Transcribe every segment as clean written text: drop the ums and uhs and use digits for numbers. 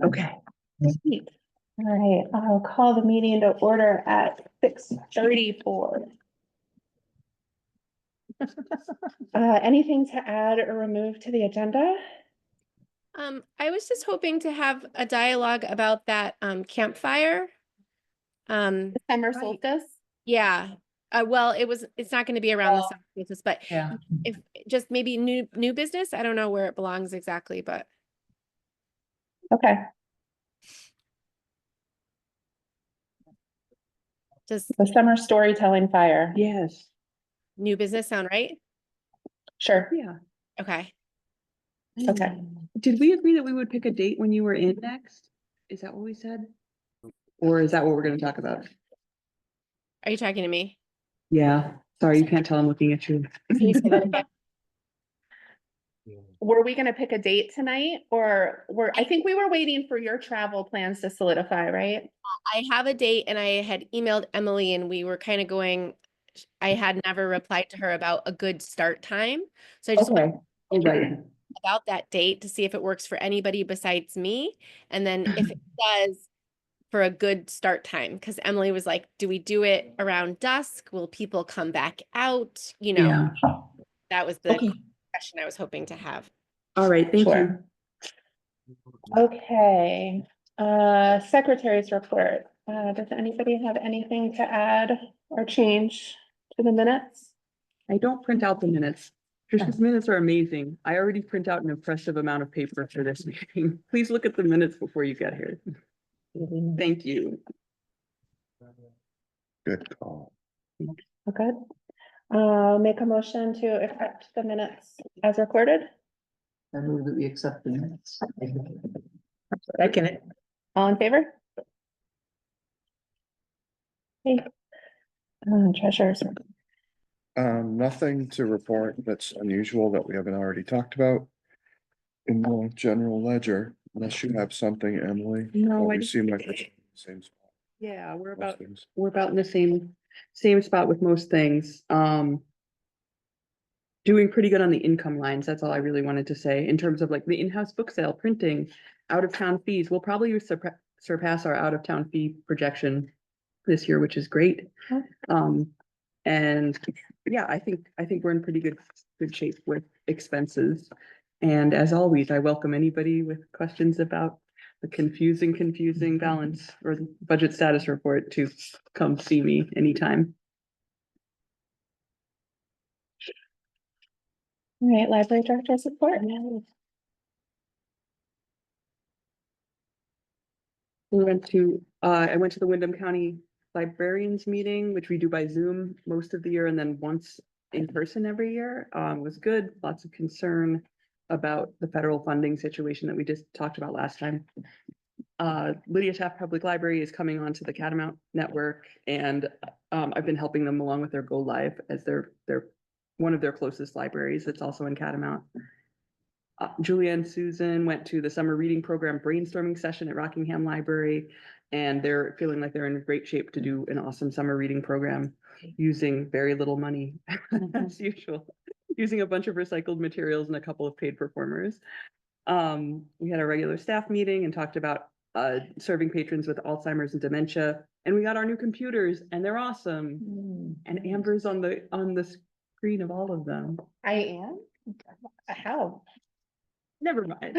Okay. Sweet. All right, I'll call the meeting to order at 6:34. Anything to add or remove to the agenda? I was just hoping to have a dialogue about that campfire. Summer solstice? Yeah. Well, it's not going to be around the summer solstice, but Yeah. if just maybe new business, I don't know where it belongs exactly, but Okay, does the summer storytelling fire. Yes. new business sound right? Sure, Yeah. Okay. okay. Did we agree that we would pick a date when you were in next? Is that what we said? Or is that what we're gonna talk about? Are you talking to me? Yeah, sorry, you can't tell I'm looking at you. Can you say that again? Were we gonna pick a date tonight I think we were waiting for your travel plans to solidify, right? I have a date and I had emailed Emily and we were kind of going, I had never replied to her about a good start time. So I just Okay, all right. about that date to see if it works for anybody besides me. And then if it does, for a good start time. Because Emily was like, do we do it around dusk? Will people come back out? Yeah, That was the okay, question I was hoping to have. all right, thank you. Sure. Okay, secretary's report. Does anybody have anything to add or change to the minutes? I don't print out the minutes. Trish's minutes are amazing. I already print out an impressive amount of paper for this meeting. Please look at the minutes before you get here. Thank you. Good call. Okay. Make a motion to accept the minutes as recorded. I move that we accept the minutes. Second it. All in favor? Okay. Treasurer's. Nothing to report that's unusual that we haven't already talked about in the general ledger, unless you have something, Emily. No, But I we just- seem like it's in the same spot. Yeah, we're most about things. in the same spot with most things. Doing pretty good on the income lines. That's all I really wanted to say in terms of like the in-house book sale, printing, out of town fees. We'll probably surpass our out of town fee projection this year, which is great. And yeah, I think we're in pretty good shape with expenses. And as always, I welcome anybody with questions about the confusing balance or the budget status report to come see me anytime. All right, library director's report. I went to the Wyndham County Librarians meeting, which we do by Zoom most of the year and then once in person every year. It was good, lots of concern about the federal funding situation that we just talked about last time. Lydia Taft Public Library is coming onto the Catamount Network, and I've been helping them along with their Go Live as they're one of their closest libraries that's also in Catamount. Julia and Susan went to the summer reading program brainstorming session at Rockingham Library, and they're feeling like they're in great shape to do an awesome summer reading program using very little money as usual, using a bunch of recycled materials and a couple of paid performers. We had a regular staff meeting and talked about serving patrons with Alzheimer's and dementia, and we got our new computers and they're awesome. And Amber's on the screen of all of them. I am? How? Never mind.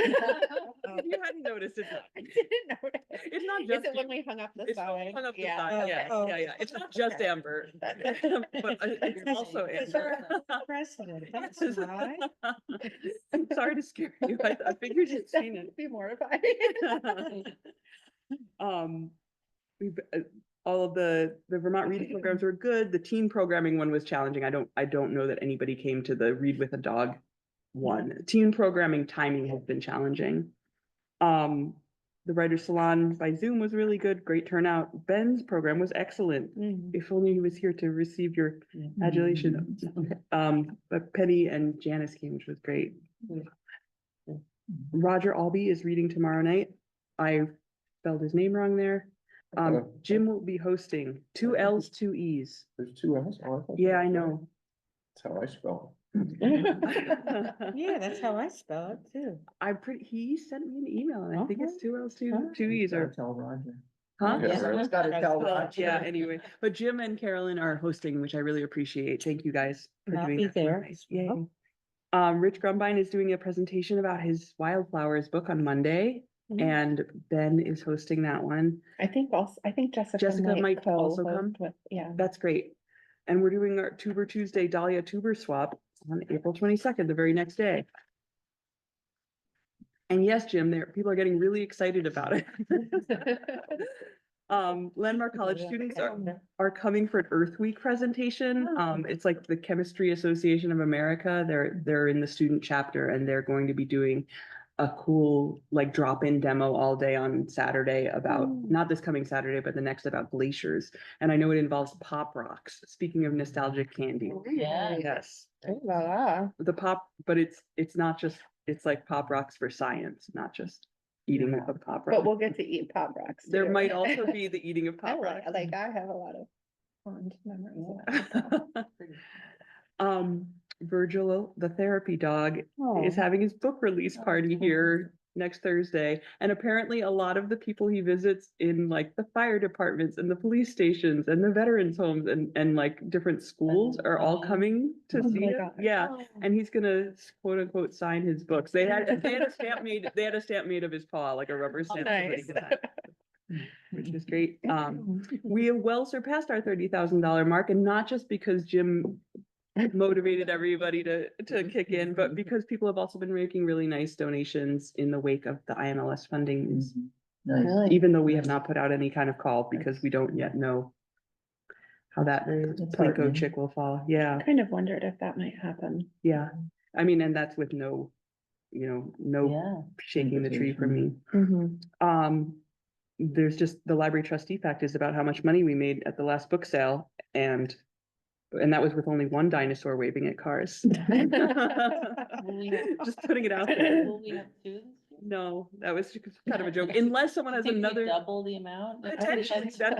You hadn't noticed it. I didn't notice. It's not Is just it when we hung up the it's side? hung up the Yeah. side. Yeah, Oh. yeah. It's not just Okay. Amber, but it's also Amber. Precedent, that's why. I'm sorry to scare you. I figured you'd That seen it. would be mortifying. We've all of the Vermont reading programs were good. The teen programming one was challenging. I don't know that anybody came to the Read with a Dog one. Teen programming timing has been challenging. The Writer's Salon by Zoom was really good, great turnout. Ben's program was excellent. If only he was here to receive your adulation. But Penny and Janice came, which was great. Roger Albee is reading tomorrow night. I spelled his name wrong there. Jim will be hosting 2 L's, 2 E's. There's 2 L's. Oh, Yeah, I know. That's how I spell Yeah, that's how I spell it too. He sent me an email and I think it's Okay. two L's, two Alright. E's or, Tell Roger. huh? Yeah, Yeah, right. someone's gotta tell Oh, Roger. yeah, anyway, but Jim and Carolyn are hosting, which I really appreciate. Thank you guys for And I'll doing be that. there tonight. as Yay. well. Rich Grumbine is doing a presentation about his wildflowers book on Monday, Mhm. and Ben is hosting that one. I think Jessica Jessica might also co-host come? with, yeah. That's great. And we're doing our Tuber Tuesday Dahlia Tuber swap on April 22nd, the very next day. And yes, Jim, people are getting really excited about it. Landmark College students are coming for an Earth Week presentation. It's like the Chemistry Association of America. They're in the student chapter and they're going to be doing a cool like drop-in demo all day on Saturday about, not this coming Saturday, but the next, about glaciers. And I know it involves pop rocks. Speaking of nostalgic candy. Yeah. Yes, Oh, la, la. the pop, but it's not just, it's like pop rocks for science, not just eating a pop rock. But we'll get to eat Pop Rocks. There too. might also be the eating of I pop rocks. I have a lot of fond memories of that. Virgil, the therapy dog, is Oh. having his book release party here next Thursday. And apparently a lot of the people he visits in like the fire departments and the police stations and the veterans homes and like different schools are all coming to Oh see my it. gosh. Yeah. And he's gonna quote unquote sign his books. They had a stamp made of his paw, like a rubber stamp. somebody Nice. could sign, which is great. We have well surpassed our $30,000 mark, and not just because Jim motivated everybody to kick in, but because people have also been making really nice donations in the wake of the IMLS funding, Nice. even though we have not put out any kind of call because we don't yet know how that Plinko heartening. chick will fall. Yeah, Kind of wondered if that might happen. yeah. I mean, and that's with no shaking the tree from me. There's just the library trustee fact is about how much money we made at the last book sale, and that was with only one dinosaur waving at cars. Just putting it out there. Will we have two this year? No, that was just kind of a joke, unless someone has Think we another, double the amount? potentially, that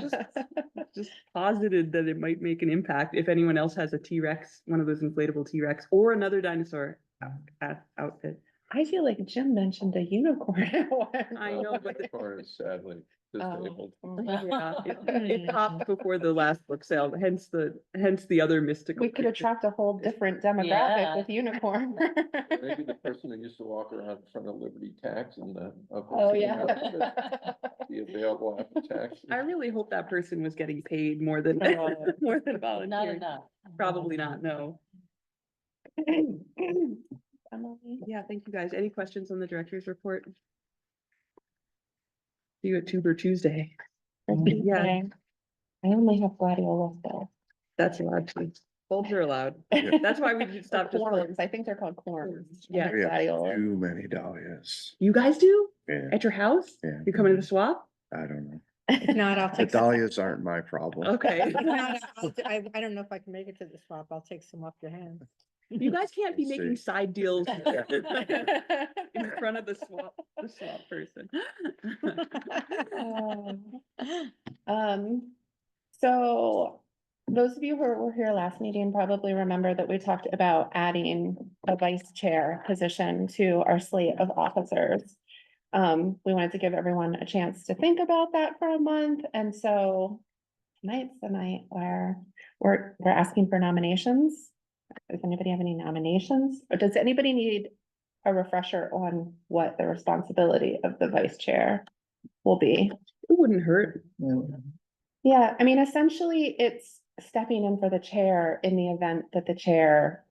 just posited that it might make an impact if anyone else has a T-Rex, one of those inflatable T-Rex, or another dinosaur outfit. I feel like Jim mentioned a unicorn at one I know, but point. Or is sadly disabled. Yeah, it popped before the last book sale, hence the other mystical. We could creature. attract a whole different demographic Yeah. with unicorn. Maybe the person who used to walk around in front of Liberty Tax and the. Oh, yeah. Be available after tax. I really hope that person was getting paid more than more than Not volunteering. enough. Probably not, no. Emily? Yeah, thank you guys. Any questions on the director's report? See you at Tuber Tuesday. Yeah. Okay. I only have gladiola still. That's allowed too. Bulbs are allowed. Yeah. That's why we stopped just. Corms, I think they're called corms. Yeah. We have Gladiola. too many dahlias. You guys do? Yeah, At your house? yeah. You coming to the swap? I don't know. If not, I'll The take some. dahlias aren't my problem. Okay. If not, I don't know if I can make it to the swap. I'll take some off your hands. You guys can't be Let's making see. side deals in front of the swap person. So those of you who were here last meeting probably remember that we talked about adding a vice chair position to our slate of officers. We wanted to give everyone a chance to think about that for a month, and so tonight's the night where we're asking for nominations. Does anybody have any nominations, or does anybody need a refresher on what the responsibility of the vice chair will be? It wouldn't hurt. Yeah, I mean, essentially, it's stepping in for the chair in the event that the chair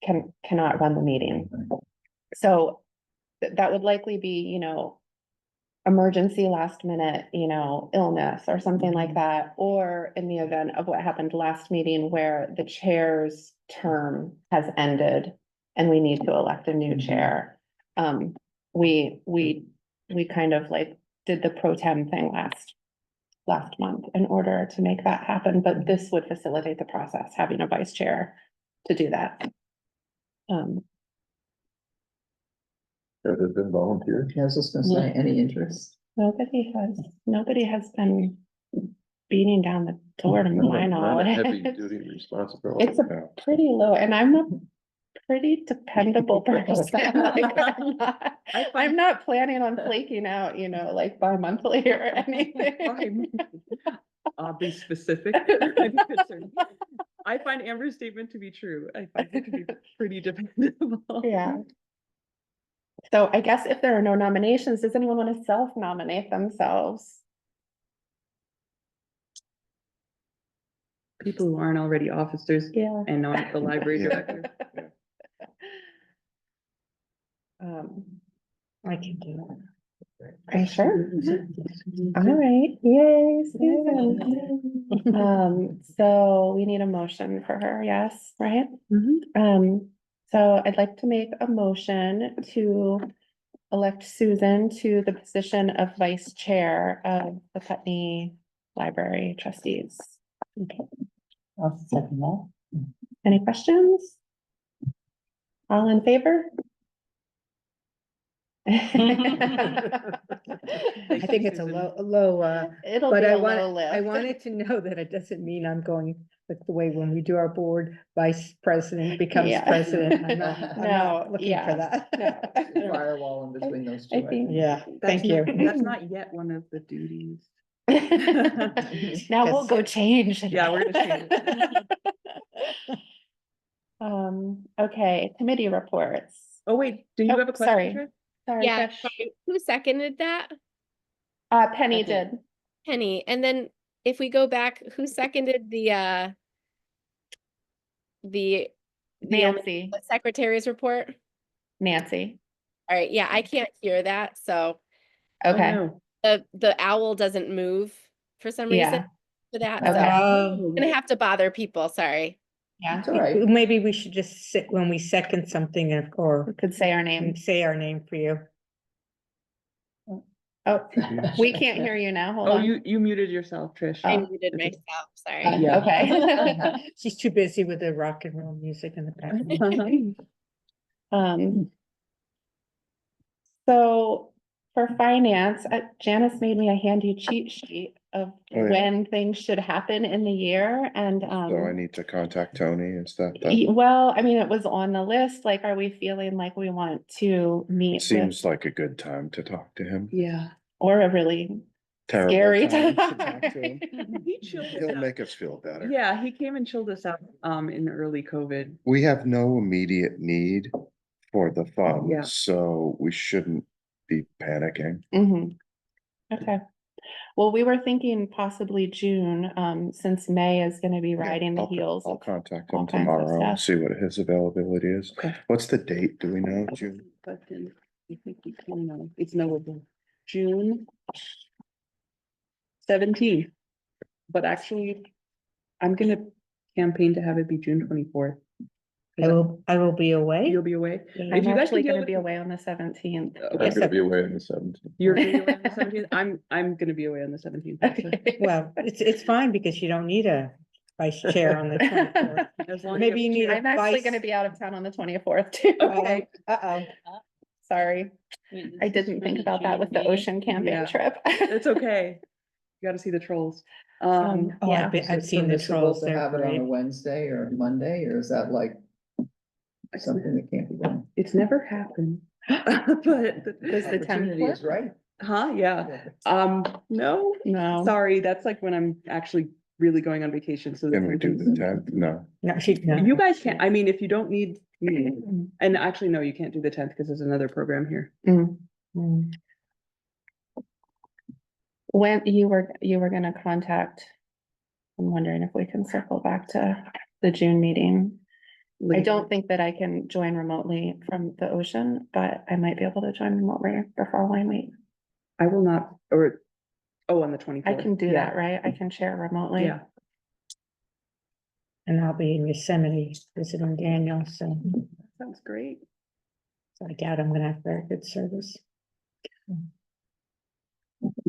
cannot run the meeting. So that would likely be, emergency last minute, illness or something like that. Or in the event of what happened last meeting where the chair's term has ended and we need to elect a new chair. We kind of like did the pro tem thing last month in order to make that happen, but this would facilitate the process, having a vice chair to do that. Have there been volunteers? I was just gonna say, any interest? Nobody has been beating down the door to my Not a knowledge. heavy duty responsibility. It's a no. pretty low, and I'm a pretty dependable person. Like, I'm not planning on flaking out, you know, like bi-monthly or anything. Oddly specific. I'm concerned. I find Amber's statement to be true. I find it to be pretty dependable. Yeah. So I guess if there are no nominations, does anyone want to self-nominate themselves? People who aren't already officers Yeah. and not the library Yeah. director. I can do Are you sure? All right, yay, Susan. So we need a motion for her, yes, right? So I'd like to make a motion to elect Susan to the position of vice chair of the Putney Library Trustees. I'll second that. Any questions? All in favor? I think it's a low, It'll but be I a want, low I lift. wanted to know that it doesn't mean I'm going, like the way when we do our board, vice president becomes Yeah. president. I'm not No, looking for yeah, that. Firewall in between those two. I think- Yeah, thank you. That's not yet one of the duties. Now we'll go change. Yeah, we're gonna change it. Okay, committee reports. Oh, wait, do you Oh, have a sorry. question? Trish? Sorry, Yeah, Trish. sorry, who seconded that? Penny I did. did. Penny, and then if we go back, who seconded the Nancy, secretary's report? Nancy. All right, yeah, I can't hear that, so Oh, Okay, no. the owl doesn't move for some Yeah. reason for that, Okay. so I'm Oh, gonna have to bother people, sorry. yeah, It's all right. Maybe we should just sit when we second something we or could say our name. say our name for you. Oh, we can't hear you now, hold Oh, on. you muted yourself, Trish. I Oh. muted It's myself, sorry. Yeah. Okay. She's too busy with the rock and roll music in the background. So for finance, Janice made me a handy cheat sheet of Oh, yeah. when things should happen in the year and, So I need to contact Tony, is that, well, I mean, it was on the list, like, are we feeling like we want to meet with, seems like a good time to talk to him. Yeah. or a really Terrible scary time time? to talk to him. He chilled us He'll out. make us feel better. Yeah, he came and chilled us out, in early COVID. We have no immediate need for the Yeah. funds, so we shouldn't be panicking. Mhm. Okay, well, we were thinking possibly June, since May is gonna be riding the I'll heels. I'll of- contact all him kinds of tomorrow and stuff. see what his availability is. Okay. What's the date? Do we know? June? But then, I think we can know, it's knowable, June 17th. But actually, I'm gonna campaign to have it be June 24th. I will be away. You'll be away? I'm If you guys actually can deal gonna with be the- away on the 17th. Okay. Yes, sir. away on the 17th. You're gonna be away on the 17th, I'm gonna be away on the 17th. also. Well, it's fine because you don't need a vice chair on the 24th. As long as Maybe you need a I'm actually vice. gonna be out of town on the 24th too. Okay. Uh-oh. Sorry, I didn't think about that with the ocean camping Yeah. trip. It's okay. You gotta see the trolls. Oh, Yeah. I've seen the trolls. To They're have it on a great. Wednesday or Monday, or is that like something that can't be done? It's never happened. But, Does the 10th Opportunity work? is right. huh, yeah, no, No. sorry, that's like when I'm actually really going on vacation, so. Can we do the 10th? No. No, no. You guys can't, I mean, if you don't need, and actually, no, you can't do the 10th because there's another program here. Mm. Mm. When you were gonna contact, I'm wondering if we can circle back to the June meeting. I don't think that I can join remotely from the ocean, but I might be able to join remotely the following week. I will not, or, oh, on the 24th. I can do Yeah. that, right? I can share remotely. Yeah, And I'll be in Yosemite visiting Daniel, so sounds great. I doubt I'm gonna have very good service.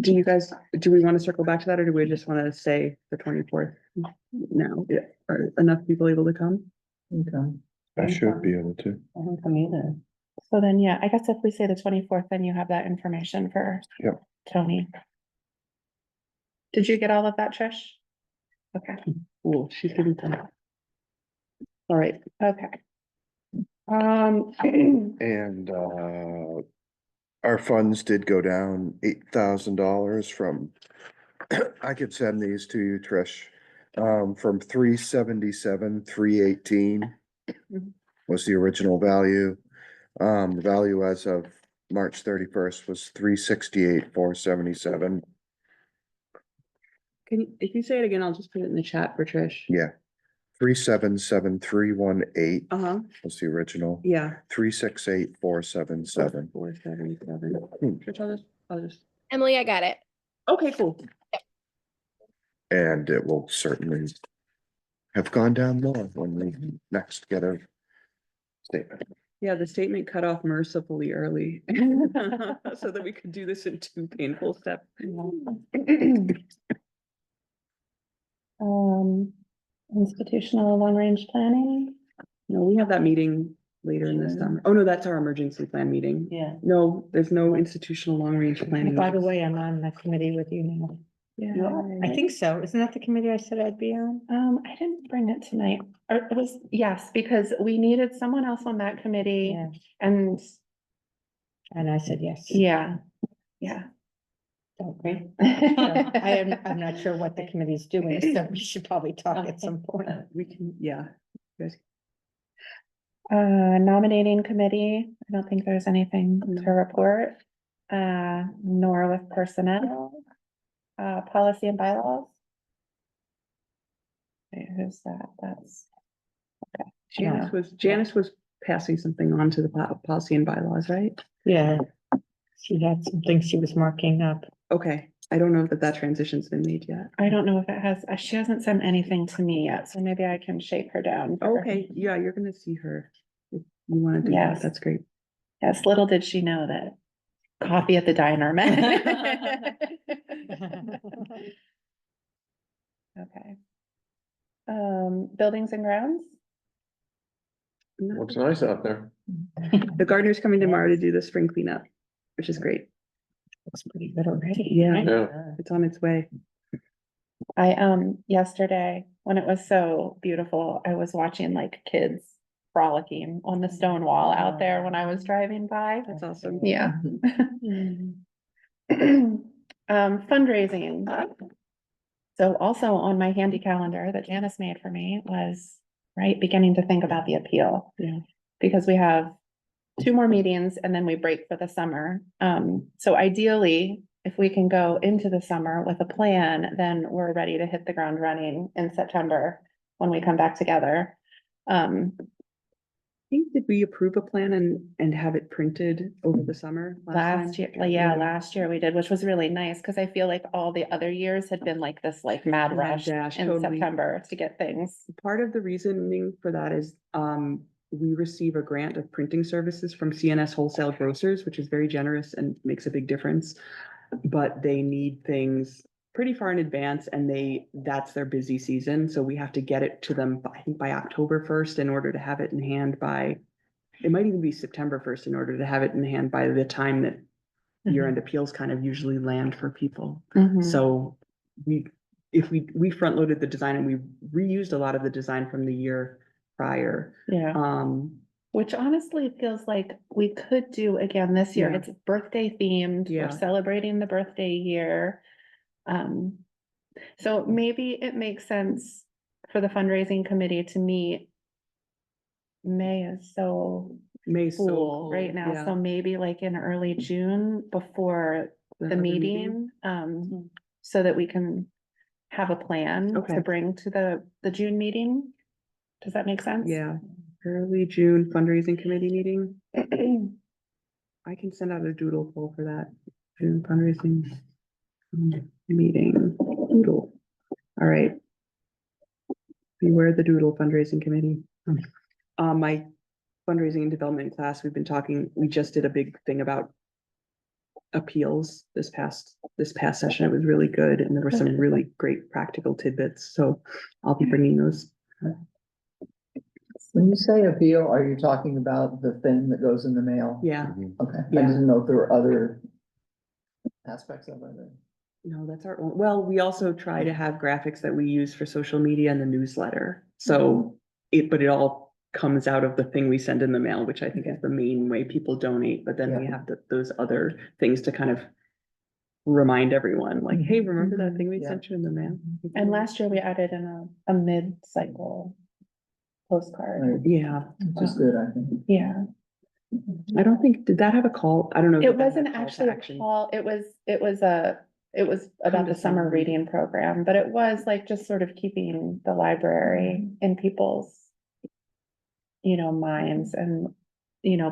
Do you guys, do we want to circle back to that, or do we just want to say the 24th now? Yeah, are enough people able to come? Okay. I should be able to. I don't come either. So then, yeah, I guess if we say the 24th, then you have that information for Yep. Tony. Did you get all of that, Trish? Okay, Cool, she's giving them. All right, okay. And our funds did go down $8,000 from, I could send these to you, Trish. From 377, 318 was the original value. The value as of March 31st was 368, 477. If you say it again, I'll just put it in the chat for Trish. Yeah. 377,318 Uh-huh, was the original. yeah. 368, 477. 477. Trish, I'll just, Emily, I got it. okay, cool. And it will certainly have gone down more when we next get a statement. Yeah, the statement cut off mercifully early. So that we could do this in 2 painful steps. Institutional long-range planning. No, we have that meeting later in the summer. Oh, no, that's our emergency plan meeting. Yeah. No, there's no institutional long-range planning. By the way, I'm on the committee with you now. Yeah. I think so. Isn't that the committee I said I'd be on? I didn't bring it tonight, or it was, yes, because we needed someone else on that committee Yeah, and, and I said yes. yeah, yeah. Okay. I'm not sure what the committee's doing, so we should probably talk at some point. We can, yeah. Guys, Nominating committee, I don't think there's anything to report, nor with personnel. Policy and bylaws. Wait, who's that? That's. Okay. Janice was passing something on to the policy and bylaws, right? Yeah. She had some things she was marking up. Okay, I don't know that transition's been made yet. I don't know if it has, she hasn't sent anything to me yet, so maybe I can shake her down. for- Okay, yeah, you're gonna see her. If you wanna do that, Yes. that's great. Yes, little did she know that coffee at the diner meant. Okay. Buildings and grounds? Looks nice out there. The gardener's coming tomorrow to do the spring cleanup, which is great. Looks pretty good already. Yeah. right? Yeah. It's on its way. Yesterday, when it was so beautiful, I was watching like kids frolicking on the stone wall out there when I was driving by. That's awesome. Yeah. Fundraising. So also on my handy calendar that Janice made for me was, right, beginning to think about the appeal. Yeah. Because we have 2 more meetings and then we break for the summer. So ideally, if we can go into the summer with a plan, then we're ready to hit the ground running in September when we come back together. Did we approve a plan and have it printed over the summer? Last year, last year we did, which was really nice, because I feel like all the other years had been like this, like mad Mad rush dash, in totally. September to get things. Part of the reasoning for that is, we receive a grant of printing services from CNS Wholesale Grocers, which is very generous and makes a big difference. But they need things pretty far in advance and that's their busy season. So we have to get it to them, I think by October 1st in order to have it in hand by, it might even be September 1st in order to have it in hand by the time that year-end appeals kind of usually land for people. Mhm. So we front loaded the design and we reused a lot of the design from the year prior. Yeah, which honestly feels like we could do again this year. Yeah. It's birthday themed. Yeah. We're celebrating the birthday year. So maybe it makes sense for the fundraising committee to meet. May is so May's so cool right now, yeah. so maybe like in early June before the other meeting, so that we can have a plan Okay. to bring to the June meeting. Does that make sense? Yeah, early June fundraising committee meeting. I can send out a doodle poll for that June fundraising meeting. Doodle. All right. Beware the doodle fundraising committee. My fundraising and development class, we just did a big thing about appeals this past session. It was really good. And there were some really great practical tidbits. So I'll be bringing those. When you say appeal, are you talking about the thing that goes in the mail? Yeah, Okay, I Yeah. didn't know if there were other aspects of it. no, that's our own. Well, we also try to have graphics that we use for social media and the newsletter. So but it all comes out of the thing we send in the mail, which I think is the main way people donate, but then we have those other things to kind of remind everyone, like, hey, remember that thing we Yeah. sent you in the mail? And last year we added in a mid-cycle postcard. Right, Yeah, which is good, I think. Yeah, I don't think, did that have a call? I don't know. if it that had wasn't call to actually a action. call, it was about to the summer summer reading program, but it was like just sort of keeping the library in people's, minds and,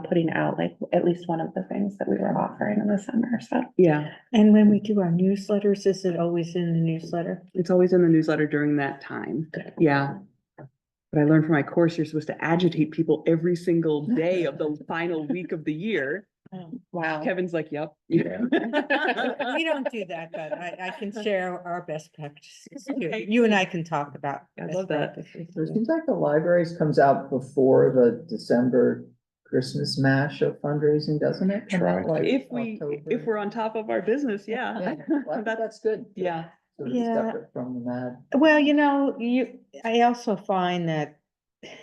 putting out like at least one of the things that we were offering in the summer, so. Yeah, And when we do our newsletters, is it always in the newsletter? it's always in the newsletter during that time. Yeah. But I learned from my course, you're supposed to agitate people every single day of the final week of the year. Wow. Kevin's like, yep. We don't do that, but I can share our best practices too. Okay. You and I can talk about. I best love that. practices. So it seems like the libraries comes out before the December Christmas mash of fundraising, doesn't it? Come out Try like If October? we're on top of our business, Yeah, yeah. well, That's, that's good. yeah. Sort of Yeah. separate from the mad. Well, I also find that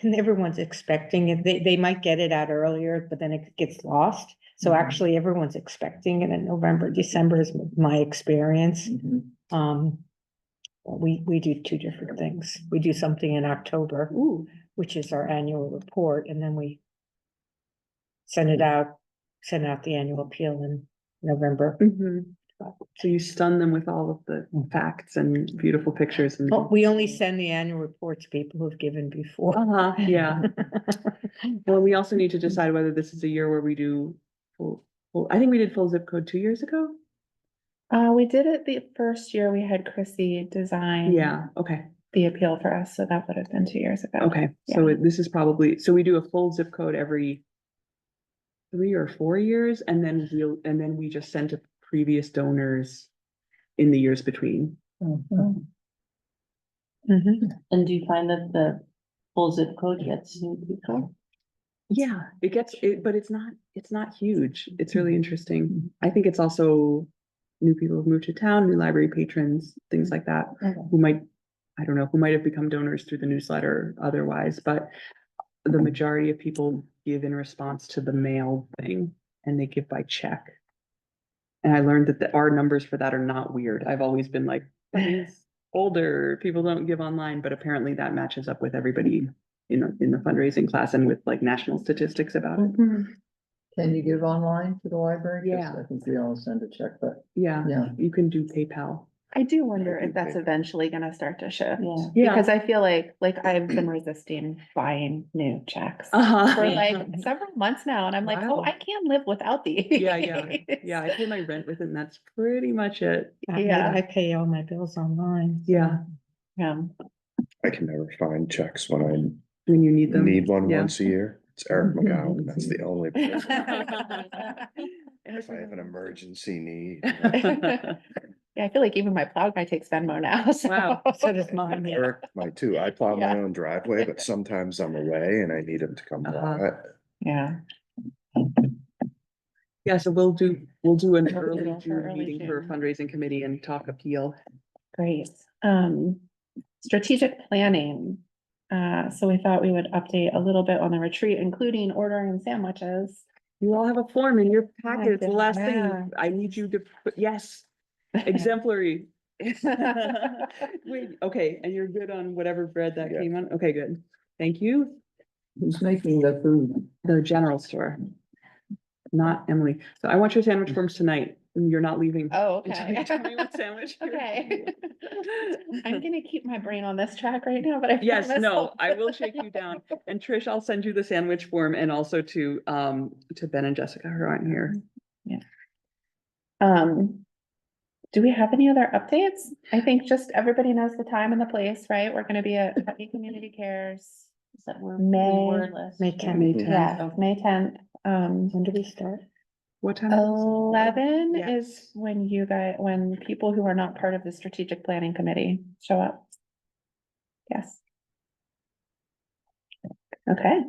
everyone's expecting it. They might get it out earlier, but then it gets lost. So Mhm. actually everyone's expecting it in November, December is my experience. Mhm. We do two different things. We do something in October, Ooh, which is our annual report, and then we send out the annual appeal in November. mhm. So you stun them with all of the facts and beautiful pictures and. But we only send the annual report to people who've given before. Uh-huh, yeah. Well, we also need to decide whether this is a year where we do I think we did full zip code 2 years ago. We did it the first year we had Chrissy design. Yeah, okay, The appeal for us, so that would have been 2 years ago. okay. So Yeah. this is probably, so we do a full zip code every 3 or 4 years, and then we just send to previous donors in the years between. Mhm. Mhm. And do you find that the full zip code gets new people? Yeah, it gets it, but it's not huge. It's really interesting. I think it's also new people who've moved to town, new library patrons, things like that, who might, I don't know, who might have become donors through the newsletter otherwise, but the majority of people give in response to the mail thing, and they give by check. And I learned that our numbers for that are not weird. I've always been like, that means older people don't give online, but apparently that matches up with everybody in the fundraising class and with like national statistics about it. Can you give online to the library? 'Cause Yeah. I think we all send a check, but Yeah, yeah. you can do PayPal. I do wonder I do if that's think- eventually gonna start to shift. Yeah. Yeah. Because I feel like I've been resisting buying new checks Uh-huh. for like several months now, and I'm like, oh, Wow. I can't live without these. Yeah, yeah, I pay my rent with it, and that's pretty much it. Yeah. I pay all my bills online. Yeah, Yeah. I can never find checks when when you I need them. need one Yeah. once a year. It's Eric McGowan, that's the only. person. If I have an emergency need. Yeah, I feel like even my plow guy takes Venmo now, so. Wow. So does mine, yeah. Eric might too. I plow my Yeah. own driveway, but sometimes I'm away and I need him to come plow Uh-huh. it. Yeah. Yeah, so we'll do an We'll do early that for June early meeting for June. fundraising committee and talk appeal. Great. Strategic planning. So we thought we would update a little bit on the retreat, including ordering sandwiches. You all have a form in your packet. It's the last Yeah. thing. I need you to put, yes, exemplary. Wait, okay, and you're good on whatever bread that Yeah. came on? Okay, good. Thank you. Who's making the food? The general store. Not Emily. So I want your sandwich forms tonight. and You're not leaving. Oh, until okay. you tell me what sandwich. you're Okay. eating. I'm gonna keep my brain on this track right now, but I Yes, promise no, I'll- I will shake you down. And Trish, I'll send you the sandwich form and also to Ben and Jessica who aren't here. Do we have any other updates? I think just everybody knows the time and the place, right? We're gonna be at Putney Community Cares. Is that where May- we were last? May year? 10th. May 10th. Yeah, May 10th. When do we start? What time? is it? 11 Yes. is when people who are not part of the strategic planning committee show up. Yes. Okay.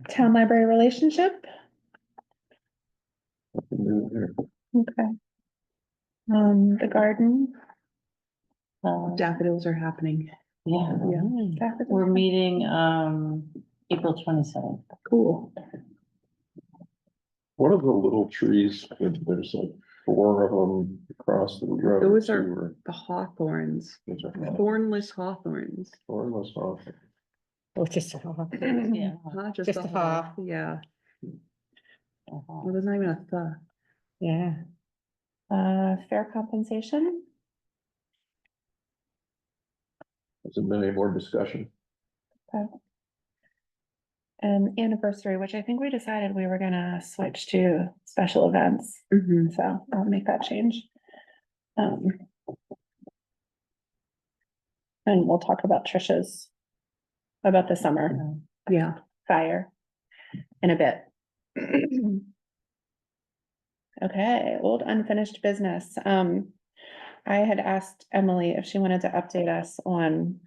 Town library relationship. Okay. The garden. Uh, Daffodils are happening. Yeah, Yeah. we're meeting, April 27th. Cool. What are the little trees? There's like 4 of them across the road. Those too, are or- the hawthorns, those are thornless hawthorns. thornless off. Oh, just a hawk. Yeah. Huh, Just a a haw, haw. yeah. Uh-huh. Well, there's not even a th. Yeah. Fair compensation, Has there been any more discussion? and anniversary, which I think we decided we were gonna switch to special events, Mhm. so I'll make that change. And we'll talk about Trish's, about the summer Yeah, fire in a bit. Okay, old unfinished business. I had asked Emily if she wanted to update us on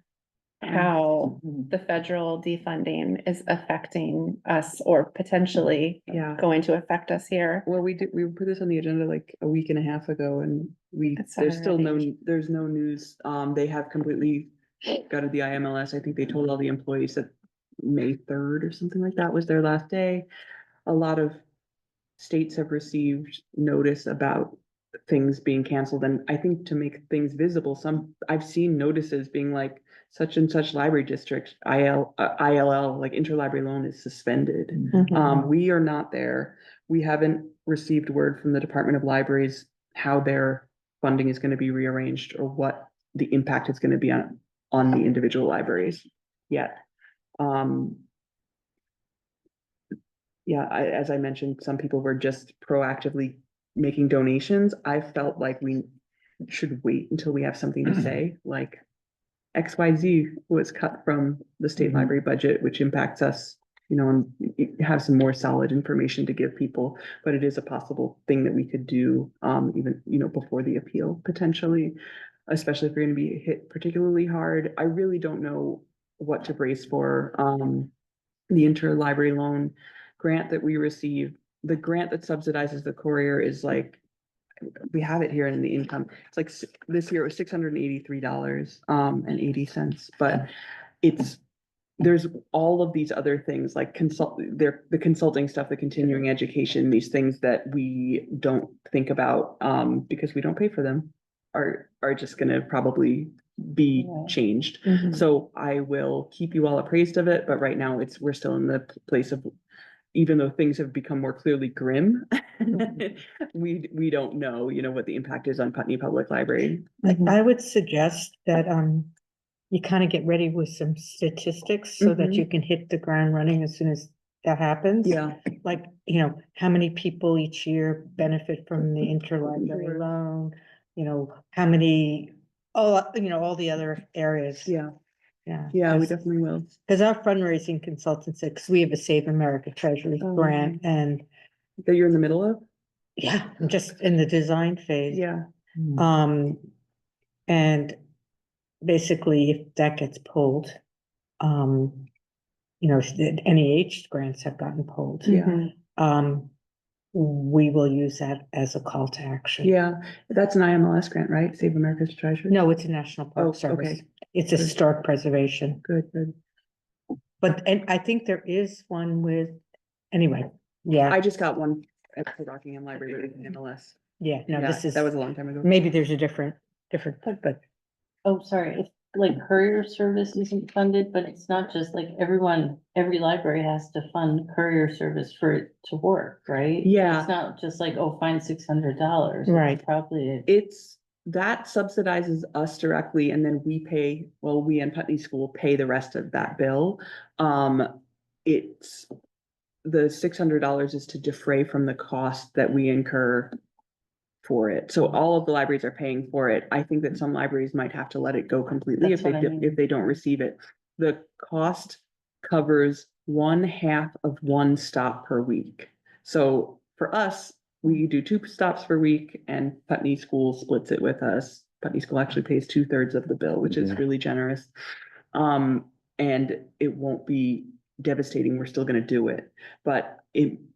how the federal defunding is affecting us or potentially yeah. going to affect us here. Well, we put this on the agenda like a week and a half ago and It's there's still already- there's no news. They have completely gutted the IMLS. I think they told all the employees that May 3rd or something like that was their last day. A lot of states have received notice about things being canceled, and I think to make things visible, I've seen notices being like such and such library district, ILL, like interlibrary loan is suspended. Mhm. We are not there. We haven't received word from the Department of Libraries how their funding is gonna be rearranged or what the impact is gonna be on the individual libraries yet. Yeah, as I mentioned, some people were just proactively making donations. I felt like we should wait until we have something to say, like XYZ was cut from the state Mhm. library budget, which impacts us, and have some more solid information to give people, but it is a possible thing that we could do, even, before the appeal potentially, especially if we're gonna be hit particularly hard. I really don't know what to brace for. The interlibrary loan grant that we received, the grant that subsidizes the courier is like, we have it here in the income. It's like this year it was $683 and 80 cents, but there's all of these other things like the consulting stuff, the continuing education, these things that we don't think about because we don't pay for them are just gonna probably be Yeah. changed. Mhm. So I will keep you all appraised of it, but right now we're still in the place of, even though things have become more clearly grim, we don't know, what the impact is on Putney Public Library. I would suggest that, you kind of get ready with some statistics so that you can hit the ground running as soon as that happens. Yeah, Like, how many people each year benefit from the interlibrary Sure. loan, how many, all the other areas. yeah, Yeah. we definitely will. Because our fundraising consultants, because we have a Save America Treasury Oh, grant and, That you're in the middle of? yeah, I'm just in the design phase. Yeah, And basically if that gets pulled, the NEH grants have gotten pulled. yeah, We will use that as a call to action. yeah. That's an IMLS grant, right? Save America's Treasure? No, it's a National Oh, Park Service. okay. It's a historic preservation, Good, good. and I think there is one with, anyway, yeah, I just got one at the Rockingham Library with MLS. no, Yeah, this is, that was a long time ago. maybe there's a different, but Oh, sorry, if like courier service isn't funded, but it's not just like every library has to fund courier service for it to work, right? Yeah. It's not just like, oh, find $600. Right. It's probably, That subsidizes us directly and then we and Putney School pay the rest of that bill. It's the $600 is to defray from the cost that we incur for it. So all of the libraries are paying for it. I think that some libraries might have to let it go completely That's what I mean. if they don't receive it. The cost covers 1/2 of one stop per week. So for us, we do 2 stops per week and Putney School splits it with us. Putney School actually pays 2/3 of the bill, which is really generous. And it won't be devastating. We're still gonna do it, but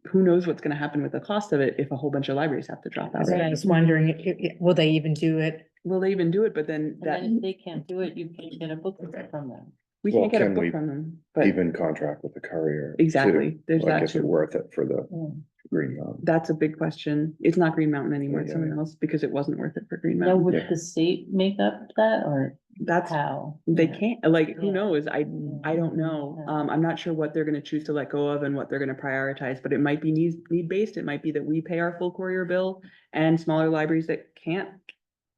who knows what's gonna happen with the cost of it if a whole bunch of libraries have to drop out. I was wondering, will they even do it will they even do it? But then And that, then if they can't do it, you can't get a book from them. we Well, can't get a can book we from them, but Even contract with the courier. too. exactly, there's Like, that is it too. worth it for the Yeah. Green Mountain? That's a big question. It's not Green Mountain anymore, it's Yeah, someone yeah. else, because it wasn't worth it for Green Now, Mountain. would Yeah. the state make up that or That's, how? they Yeah. can't, like, who Yeah. knows? I don't know. Yeah. I'm not sure what they're gonna choose to let go of and what they're gonna prioritize, but it might be need-based. It might be that we pay our full courier bill and smaller libraries that can't,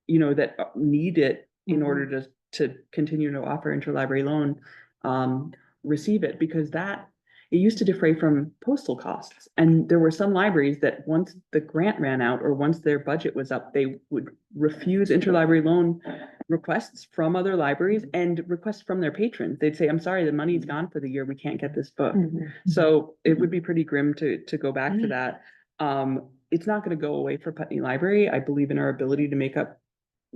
that need it in order to continue to offer interlibrary loan, receive it, because it used to defray from postal costs. And there were some libraries that once the grant ran out or once their budget was up, they would refuse interlibrary loan requests from other libraries and requests from their patrons. They'd say, I'm sorry, the money's gone for the year. We can't get this book. So it would be pretty grim to go back to that. It's not gonna go away for Putney Library. I believe in our ability to make up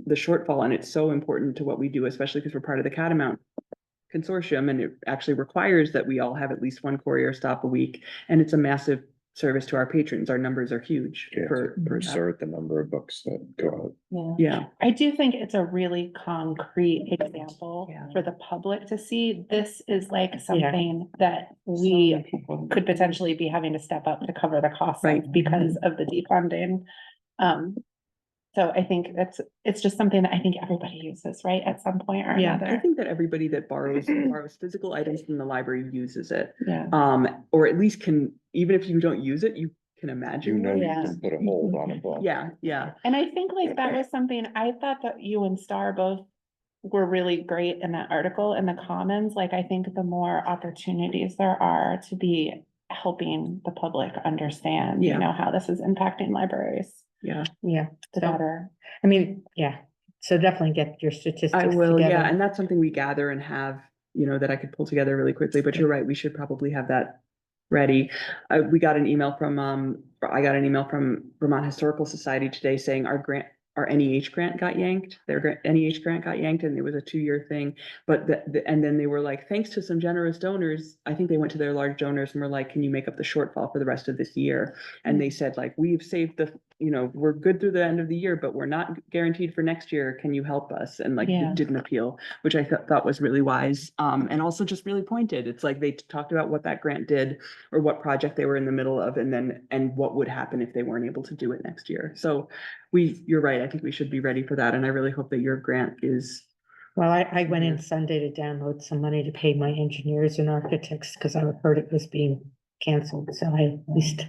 the shortfall, and it's so important to what we do, especially because we're part of the Catamount consortium, and it actually requires that we all have at least one courier stop a week, and it's a massive service to our patrons. Our numbers are huge Yeah, for that. Insert the number of books that go out. Yeah. Yeah, I do think it's a really concrete example Yeah. for the public to see. This is like something that we So many people. could potentially be having to step up to cover the costs Right. of because of the defunding. So I think it's just something that I think everybody uses, right, at some point or I another. think that everybody that borrows physical items from the library uses it. Yeah. Or at least can, even if you don't use it, you can imagine. You Yeah. can put a hold on a book. Yeah, yeah, And I think like that was something, I thought that you and Star both were really great in that article in the Commons. Like, I think the more opportunities there are to be helping the public understand, Yeah. how this is impacting libraries, yeah. Yeah, the so, better. I mean, yeah, so definitely get your statistics I will, yeah, together. and that's something we gather and have, that I could pull together really quickly, but you're right, we should probably have that ready. We got an email from, I got an email from Vermont Historical Society today saying our NEH grant got yanked, their NEH grant got yanked, and it was a 2-year thing. But and then they were like, thanks to some generous donors, I think they went to their large donors and were like, can you make up the shortfall for the rest of this year? And they said, like, we've saved we're good through the end of the year, but we're not guaranteed for next year. Can you help us? And like, Yeah. it didn't appeal, which I thought was really wise. And also just really pointed. It's like they talked about what that grant did or what project they were in the middle of, and what would happen if they weren't able to do it next year. So you're right. I think we should be ready for that. And I really hope that your grant is. Well, I went in Yeah. Sunday to download some money to pay my engineers and architects, because I heard it was being canceled, so at least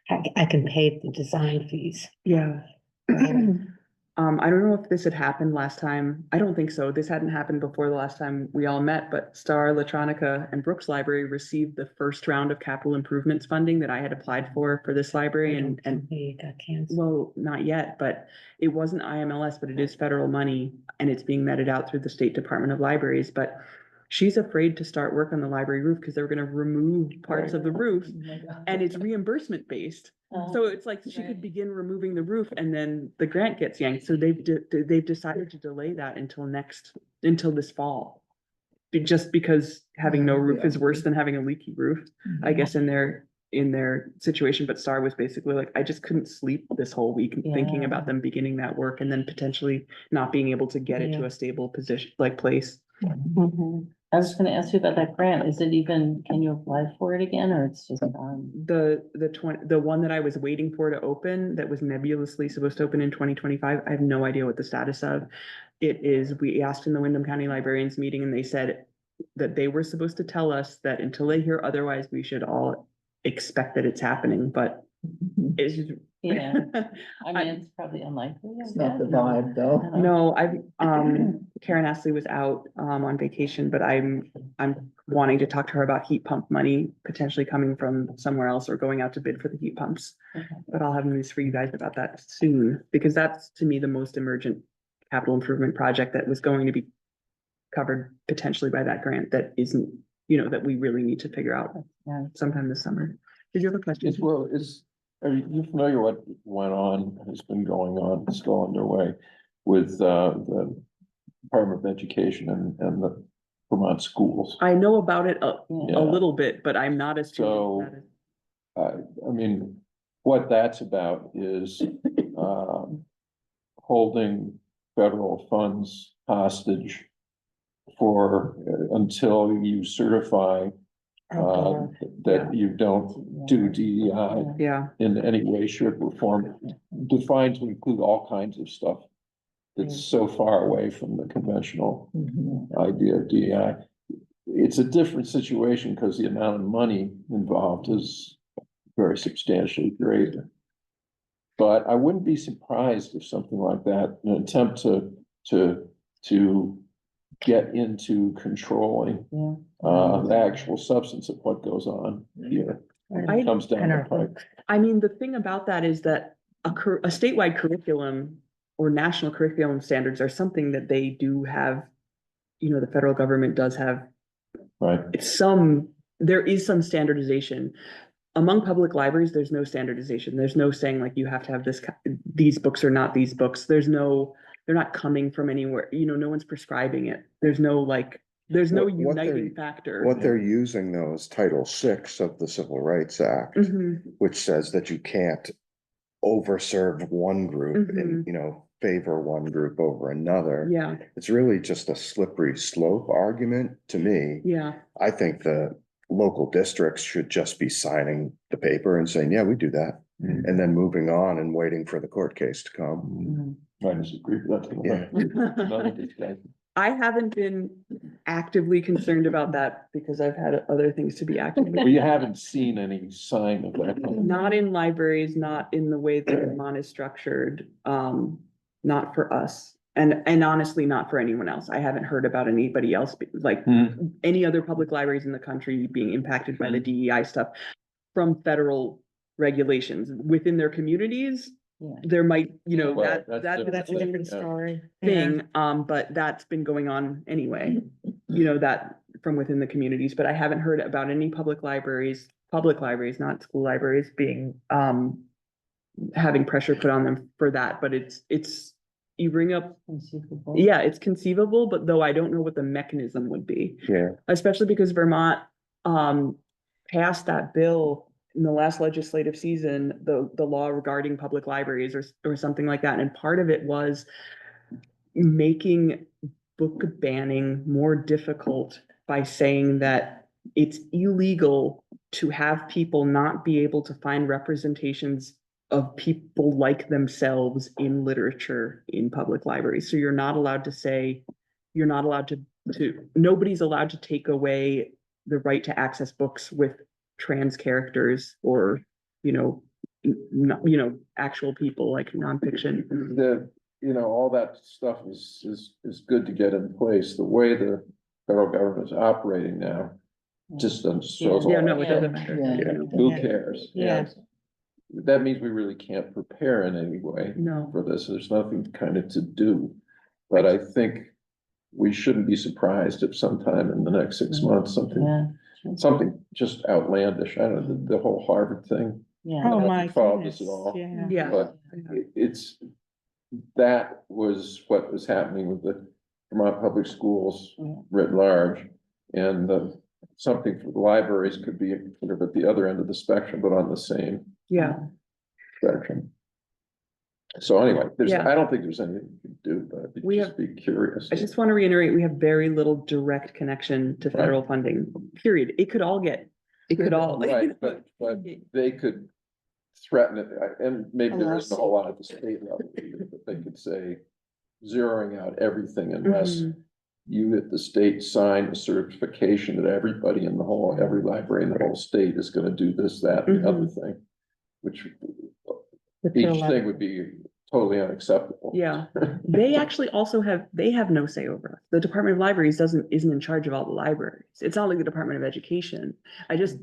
I can pay the design fees. Yeah. I don't know if this had happened last time. I don't think so. This hadn't happened before the last time we all met, but Star, Latronica, and Brooks Library received the first round of capital improvements funding that I had applied for this library, and It got canceled. well, not yet, but it wasn't IMLS, but it is federal money, and it's being meted out through the State Department of Libraries. But she's afraid to start work on the library roof because they're gonna remove parts of the roof, and it's reimbursement based. So it's like she could Right. begin removing the roof and then the grant gets yanked. So they've decided to delay that until this fall. Just because having no roof is worse than having a leaky roof, I guess, in their situation. But Star was basically like, I just couldn't sleep this whole week thinking Yeah. about them beginning that work and then potentially not being able to get it to Yeah. a stable position, like place. Mhm. I was gonna ask you about that grant. Is it even, can you apply for it again, or it's just, The one that I was waiting for to open, that was nebulously supposed to open in 2025, I have no idea what the status of it is. We asked in the Wyndham County Librarians meeting, and they said that they were supposed to tell us that until they hear otherwise, we should all expect that it's happening, but it's. yeah, I mean, it's probably unlikely. I It's not the guess. vibe, though. No, Karen Astley was out, on vacation, but I'm wanting to talk to her about heat pump money potentially coming from somewhere else or going out to bid for the heat pumps. Okay. But I'll have news for you guys about that soon, because that's to me the most emergent capital improvement project that was going to be covered potentially by that grant that isn't, that we really need to figure out Yeah. sometime this summer. Did you have a question? Are you familiar what went on, has been going on, still underway with the Department of Education and the Vermont schools? I know about it a Yeah. little bit, but I'm not as. So- I mean, what that's about is holding federal funds hostage for, until you certify that you don't do DEI Yeah, in any way, shape, or form, defined to include all kinds of stuff that's so far away from the conventional idea of DEI. It's a different situation because the amount of money involved is very substantially greater. But I wouldn't be surprised if something like that, an attempt to get into controlling the actual substance of what goes on here I- comes down the pipe. I mean, the thing about that is that a statewide curriculum or national curriculum standards are something that they do have, you know, the federal government does have Right. there is some standardization. Among public libraries, there's no standardization. There's no saying like you have to have these books or not these books. They're not coming from anywhere, you know, no one's prescribing it. There's no What uniting factor. What they're using though is Title VI of the Civil Rights Act, Mhm. which says that you can't overserve one group and, Mhm. you know, favor one group over another. Yeah, It's really just a slippery slope argument to me. yeah, I think the local districts should just be signing the paper and saying, yeah, we do that. And then moving on and waiting for the court case to come. I disagree with that. Yeah. Another discussion. I haven't been actively concerned about that because I've had other things to be active. Well, you haven't seen any sign of that. Not in libraries, not in the way that Vermont is structured, not for us. And honestly, not for anyone else. I haven't heard about anybody else, like any other public libraries in the country being impacted by the DEI stuff from federal regulations within their communities. There might, you know, Well, that's That's a different story. thing, but that's been going on anyway, you know, that from within the communities, but I haven't heard about any public libraries, not school libraries being, having pressure put on them for that, but it's, you bring up, yeah, it's conceivable, but though I don't know what the mechanism would be, Yeah. especially because Vermont, passed that bill in the last legislative season, the law regarding public libraries or something like that. And part of it was making book banning more difficult by saying that it's illegal to have people not be able to find representations of people like themselves in literature in public libraries. So you're not allowed to say, nobody's allowed to take away the right to access books with trans characters or, you know, actual people like nonfiction. All that stuff is good to get in place. The way the federal government is operating now just doesn't show. Yeah, no, it doesn't matter. Who cares? Yeah. And that means we really can't prepare in any way No. for this. There's nothing kind of to do. But I think we shouldn't be surprised if sometime in the next 6 months, something just outlandish. I don't know, the whole Harvard thing. Oh, I my haven't followed goodness, this at all. yeah. Yeah. But that was what was happening with the Vermont Public Schools writ large. And something for the libraries could be sort of at the other end of the spectrum, but on the same spectrum. So anyway, I don't think there's anything you can do, but I'd just be curious. I just want to reiterate, we have very little direct connection to federal funding, period. It could all. Right, but they could threaten it, and maybe there isn't a whole lot at the state level either, but they could say zeroing out everything unless you at the state sign a certification that everybody in every library in the whole state is gonna do this, that, and the other thing, which each thing would be totally unacceptable. Yeah, they actually also have no say over us. The Department of Libraries isn't in charge of all the libraries. It's not like the Department of Education. Just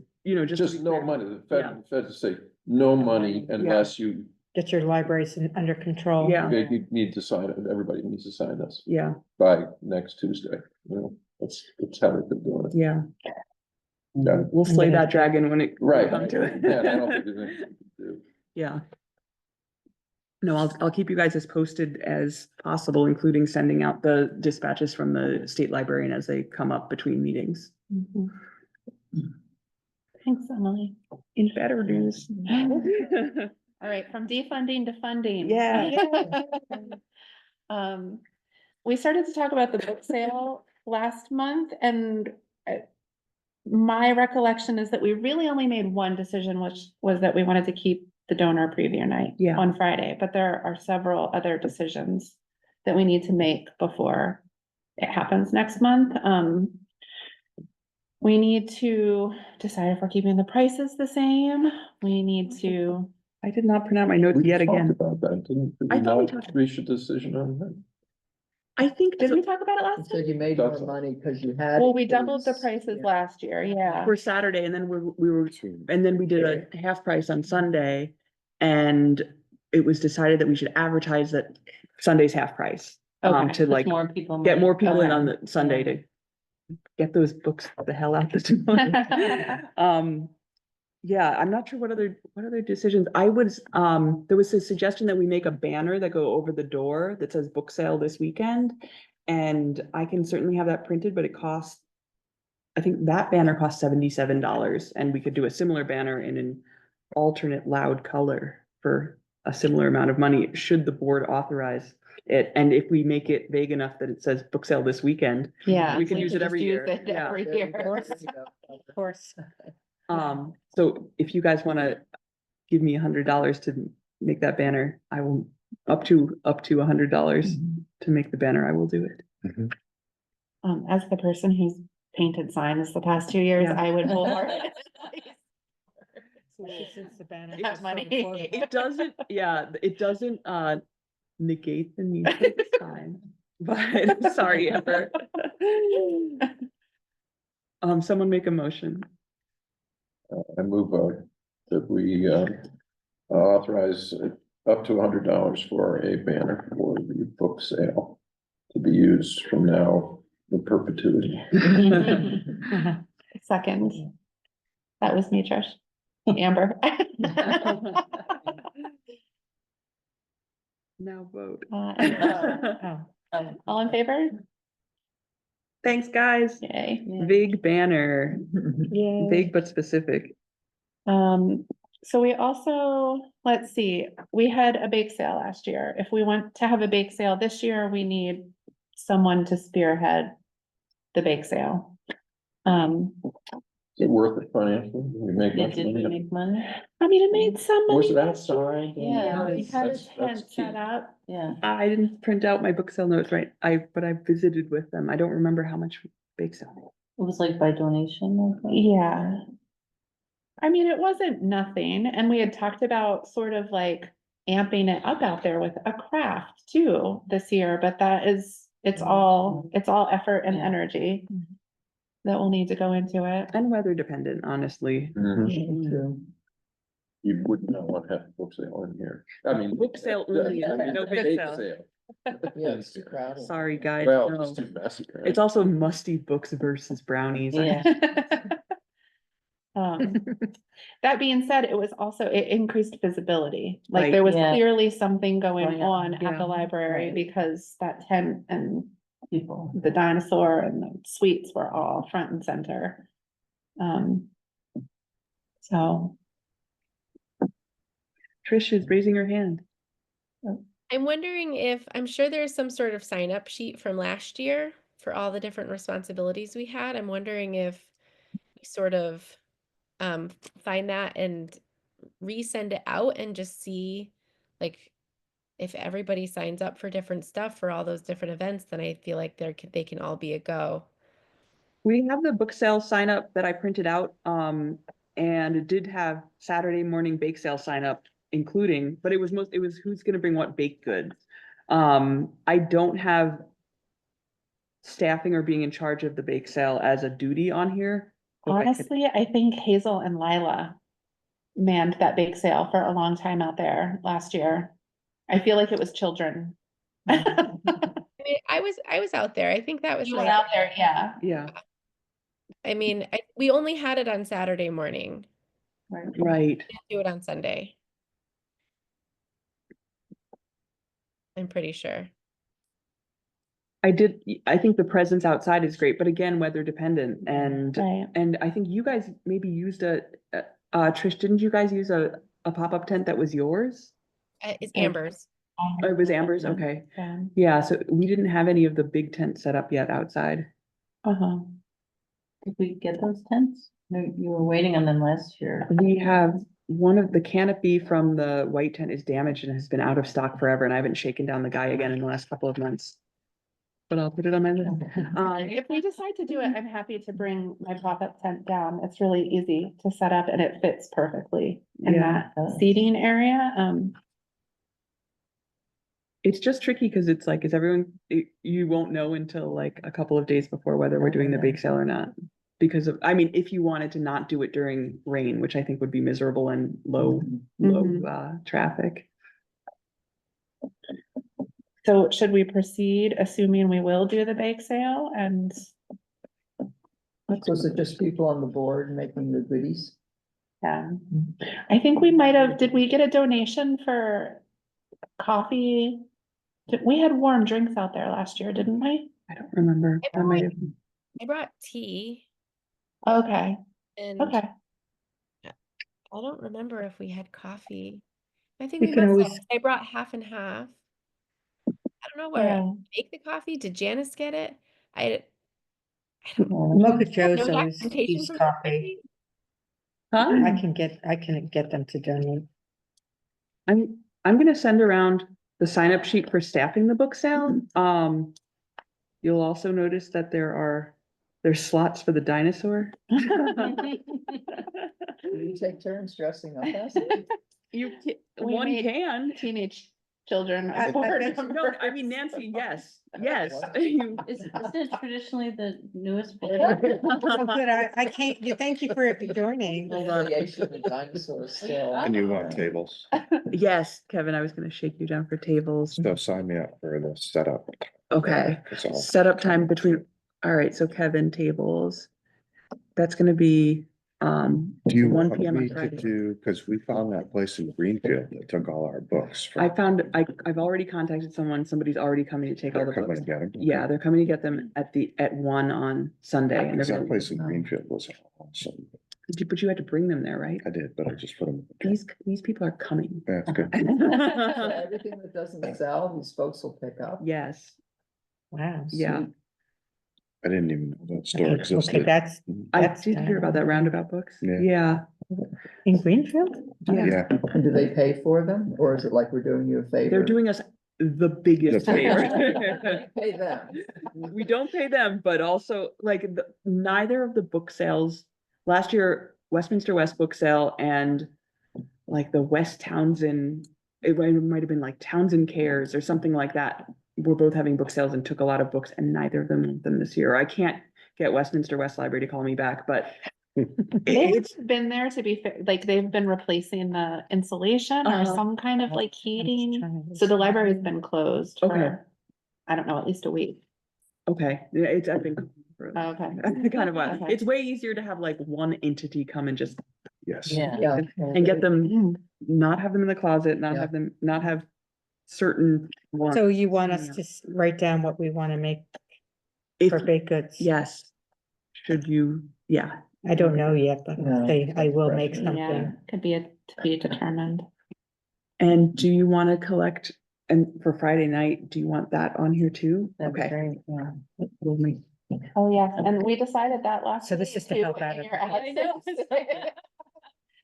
no money. The feds say no money unless you. Get your libraries under control. Yeah. You need to sign it. Everybody needs to sign this. Yeah. By next Tuesday. That's how they've been doing it. Yeah. Yeah. We'll slay that dragon when it comes to it. Yeah, I don't think there's anything you can do. Yeah. No, I'll keep you guys as posted as possible, including sending out the dispatches from the state librarian as they come up between meetings. Thanks, Emily. In better news. All right, from defunding to funding. Yeah. We started to talk about the book sale last month and my recollection is that we really only made one decision, which was that we wanted to keep the donor preview night Yeah. on Friday, but there are several other decisions that we need to make before it happens next month. We need to decide if we're keeping the prices the same. We need to, I did not print out my notes We yet talked again. about that, didn't I we thought we not talked- reach a decision on that? I think did that we talk about it You last time? said you made more That's all. money because you had. Well, we doubled the increase. prices Yeah. last year, yeah. for Saturday, and then we were, and then we did a half price on Sunday. And it was decided that we should advertise that Sunday's half price, Okay. to like More people. get might- more people in Okay. on the Sunday Yeah. to get those books the hell out the door. Yeah, I'm not sure what other decisions. I was, there was a suggestion that we make a banner that go over the door that says book sale this weekend. And I can certainly have that printed, but it costs, I think that banner costs $77, and we could do a similar banner in an alternate loud color for a similar amount of money, should the board authorize it. And if we make it vague enough that it says book sale this weekend, Yeah. we can use it just every use year. it Yeah. every There you year. go, there you go. Of course. So if you guys wanna give me $100 to make that banner, I will, up to $100 to make the banner, I will do it. As the person who's painted signs the past 2 years, Yeah. I would wholeheartedly. Since the banner That is so money. affordable. It doesn't, yeah, it doesn't negate the need for the sign, but sorry, Amber. Someone make a motion. I move that we authorize up to $100 for a banner for the book sale to be used from now in perpetuity. Second. That was me, Trish. Amber. Now vote. Oh, All in favor? Thanks, guys. Yay. Big banner, yay. big but specific. So we also, let's see, we had a bake sale last year. If we want to have a bake sale this year, we need someone to spearhead the bake sale. Is it worth it financially? We make Yeah, much did we money? make money? I mean, it made some money. Was it last year. outside? Yeah. We had a That's tent key. set up. Yeah. I didn't print out my book sale notes, right? But I visited with them. I don't remember how much bake sale. It was like by donation, I think. Yeah. I mean, it wasn't nothing, and we had talked about sort of like amping it up out there with a craft too this year, but that is, it's all effort and Yeah. energy that will need to go into it. And weather dependent, honestly. Mhm. True. You would not want to have a book sale in here. I mean. Book sale only, I mean, no bake bake sale. Yeah, it's too crowded. Sorry, guys. Well, no. it's too messy. right? It's also musty books versus brownies. Yeah. That being said, it was also, it increased visibility, like Right. there was Yeah. clearly something going Going on, on at yeah. the library Right. because that tent and People. the dinosaur and the sweets were all front and center. So, Trish is raising her hand. I'm wondering if, I'm sure there's some sort of sign up sheet from last year for all the different responsibilities we had. I'm wondering if we sort of find that and resend it out and just see like if everybody signs up for different stuff for all those different events, then I feel like they can all be a go. We have the book sale sign up that I printed out, and it did have Saturday morning bake sale sign up, including, but it was who's gonna bring what baked goods. I don't have staffing or being in charge of the bake sale as a duty on here. but I could- honestly, I think Hazel and Lila manned that bake sale for a long time out there last year. I feel like it was children. I mean, I was out there. I think that was You were like, out there, yeah. Yeah, I mean, we only had it on Saturday morning. right. Didn't do it on Sunday. I'm pretty sure. I think the presence outside is great, but again, weather dependent and, Right. and I think you guys maybe used Trish, didn't you guys use a pop-up tent that was yours? It's Oh. Amber's. Oh, it was Amber's, okay. Yeah. Yeah, so we didn't have any of the big tents set up yet outside. Uh-huh. Did we get those tents? No, you were waiting on them last year. We have one of the canopy from the white tent is damaged and has been out of stock forever, and I haven't shaken down the guy again in the last couple of months. But I'll put it on my list. If we decide to do it, I'm happy to bring my pop-up tent down. It's really easy to set up and it fits perfectly in Yeah. that seating area. It's just tricky because it's like, is everyone, you won't know until like a couple of days before whether we're doing the bake sale or not. Because of, I mean, if you wanted to not do it during rain, which I think would be miserable and low traffic. So should we proceed, assuming we will do the bake sale and? So is it just people on the board making the goodies? Yeah, I think we might have, did we get a donation for coffee? We had warm drinks out there last year, didn't we? I don't remember. I That might have- I brought tea Okay, and okay. I don't remember if we had coffee. I think We we can must always- have. I brought half and half. I don't know where Yeah. I make the coffee. Did Janice get it? I Mocha Joe's no always documentation used from coffee. anybody? I can get them to donate. I'm gonna send around the sign up sheet for staffing the book sale. You'll also notice that there's slots for the dinosaur. Do you take turns dressing up as it? We One made can. Teenage children. I- board No, I mean, members. Nancy, yes, yes. You- Isn't it traditionally the newest? book? Oh, good, I can't, thank you for joining. Hold on. Affiliation of dinosaurs still. And you want tables, Yes, Kevin, I was gonna shake you down for tables. so sign me up for the setup. Okay, That's all. setup time between, all right, so Kevin, tables. That's gonna be, Do you 1 want PM on me to Friday. do, because we found that place in Greenfield that took all our books. I found, I've already contacted someone, somebody's already coming to take all They're the coming books. to get them. Yeah, they're coming to get them at 1 on Sunday. And Because they're that gonna, place in Greenfield was awesome. but you had to bring them there, right? I did, but I just put them. These people are coming. That's good. So everything that doesn't sell, these folks will pick up. Yes, Wow. yeah. I didn't even know that store Okay, existed. that's I That's did hear about that roundabout books. Yeah. Yeah, in Greenfield? Yeah, And do they pay for them, or is it like we're doing you a favor? they're doing us the biggest The favor. Pay them. We don't pay them, but also like neither of the book sales, last year, Westminster West Book Sale and like the West Townsend, it might have been like Townsend Cares or something like that. We're both having book sales and took a lot of books and neither of them went them this year. I can't get Westminster West Library to call me back, but They've it's, been there to be fair, like they've been replacing the insulation or Uh-huh. some kind of like heating. So the library's been closed Okay. for, I don't know, at least a week. okay, yeah, it's, I think. Okay. Kind of, Okay. it's way easier to have like one entity come and just, yes. Yeah. Yeah. and get them, not have them in the closet, not Yeah. have them, not have certain. ones. So you want us to write down what we want to make If, for baked goods? yes, should you, yeah, I don't know yet, but No, I will make Yeah, Yeah, something. could be to be determined. and do you want to collect, and for Friday night, do you want that on here too? That'd be Okay. great, yeah. We'll make- Oh, yeah, and we decided that last. So this week is to too, help out in of- your I know. absence.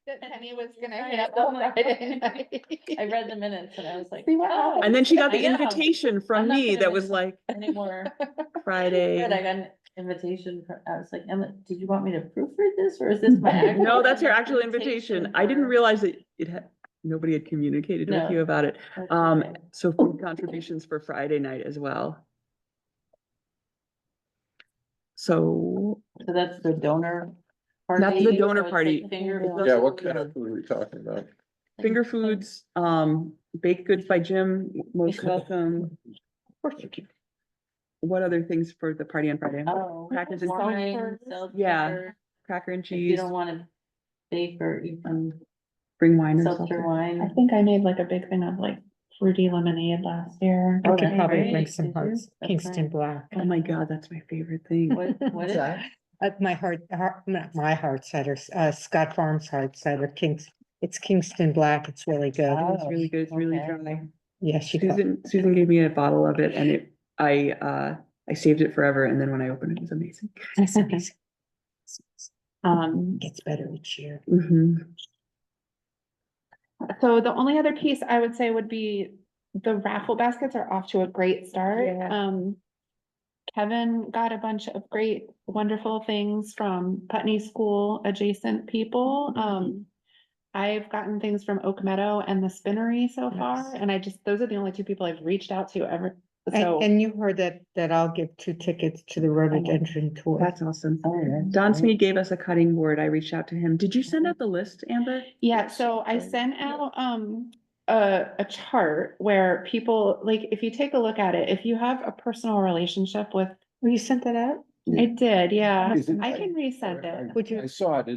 That Penny was gonna I hit know, on like, Friday night. I read the minutes and I was like, See what oh, happens? And then she got the I know. invitation I'm from not me gonna that was miss like anymore. Friday. Good, I got an invitation, I was like, Emma, did you want me to proofread this or is this my? actual No, that's your actual invitation. I didn't for- realize that it had, nobody had communicated with No. you about it. That's okay. So food contributions for Friday night as well. So, So that's the donor. That's the party, donor so it's party. like finger Yeah, food what kind or- of food are we talking about? finger foods, baked goods by Jim, most welcome. What other things for the party on Friday? Oh, Crackers and wine, Yeah. seltzer. Cracker and If you cheese, don't wanna bake or you can bring wine or seltzer something. I wine. think I made like a big thing of like fruity lemonade last year. I Oh, could that's probably great. bring some Did you? hearts, That's Kingston great. Black. Oh my God, that's my favorite thing. What is? that? My not my hard cider, Scott Farms hard cider, it's Kingston Black, it's really good. Oh. It's really good, it's really Okay. dry. Yeah, she. Susan gave me a bottle of it and I saved it forever. And then when I opened it, it was amazing. Gets better each year. Mhm. So the only other piece I would say would be the raffle baskets are off to a great start. Yeah. Kevin got a bunch of great, wonderful things from Putney School adjacent people. I've gotten things from Oak Meadow and the Spinnery so far, and those are the only two people I've reached out to ever. So And you heard that I'll give 2 tickets to the rhododendron tour. That's awesome. Oh, yeah. Don Smee gave us a cutting board. I reached out to him. Did you send out the list, Amber? yeah, so I sent out a chart where people, like, if you take a look at it, if you have a personal relationship with, Oh, you sent that out? I did, yeah, Is it- I can resend it. Would you- I saw it,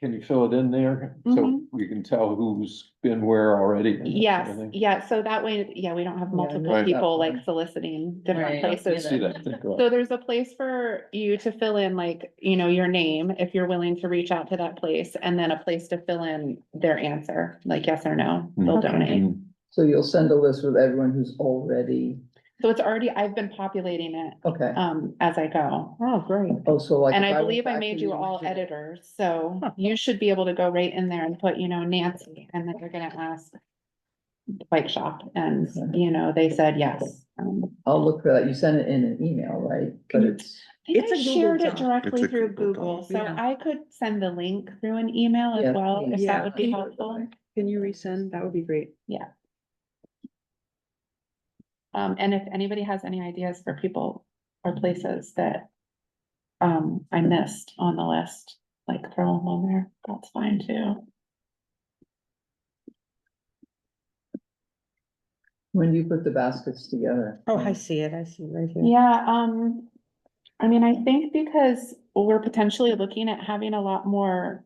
can you fill it in there? So Mhm. we can tell who's been where already? and that kind of Yes, thing? yeah, so that way, yeah, we don't have Yeah, multiple right. people like soliciting different Right. places. See that, think about it. So there's a place for you to fill in, like, your name, if you're willing to reach out to that place, and then a place to fill in their answer, like yes or no, they'll Okay. donate. Mm. So you'll send a list with everyone who's already, So it's already, I've been populating it, okay. as I go. Oh, great. Oh, so like. And if I went believe I back made to you the all original- editors, so Huh. you should be able to go right in there and put, Nancy, and then you're gonna ask Bike Shop, and, they said yes. I'll look for that. You sent it in an email, right? Can But you- it's, I think It's I a Google shared it Doc. directly It's a through Google Google, Doc. so Yeah. I could send the link through an email as Yeah, well, if please. that would be Yeah. helpful. Can you resend? That would be great. And if anybody has any ideas for people or places that I missed on the list, like throw them on there, that's fine too. when you put the baskets together. Oh, I see it. I see it right here. Yeah, I think because we're potentially looking at having a lot more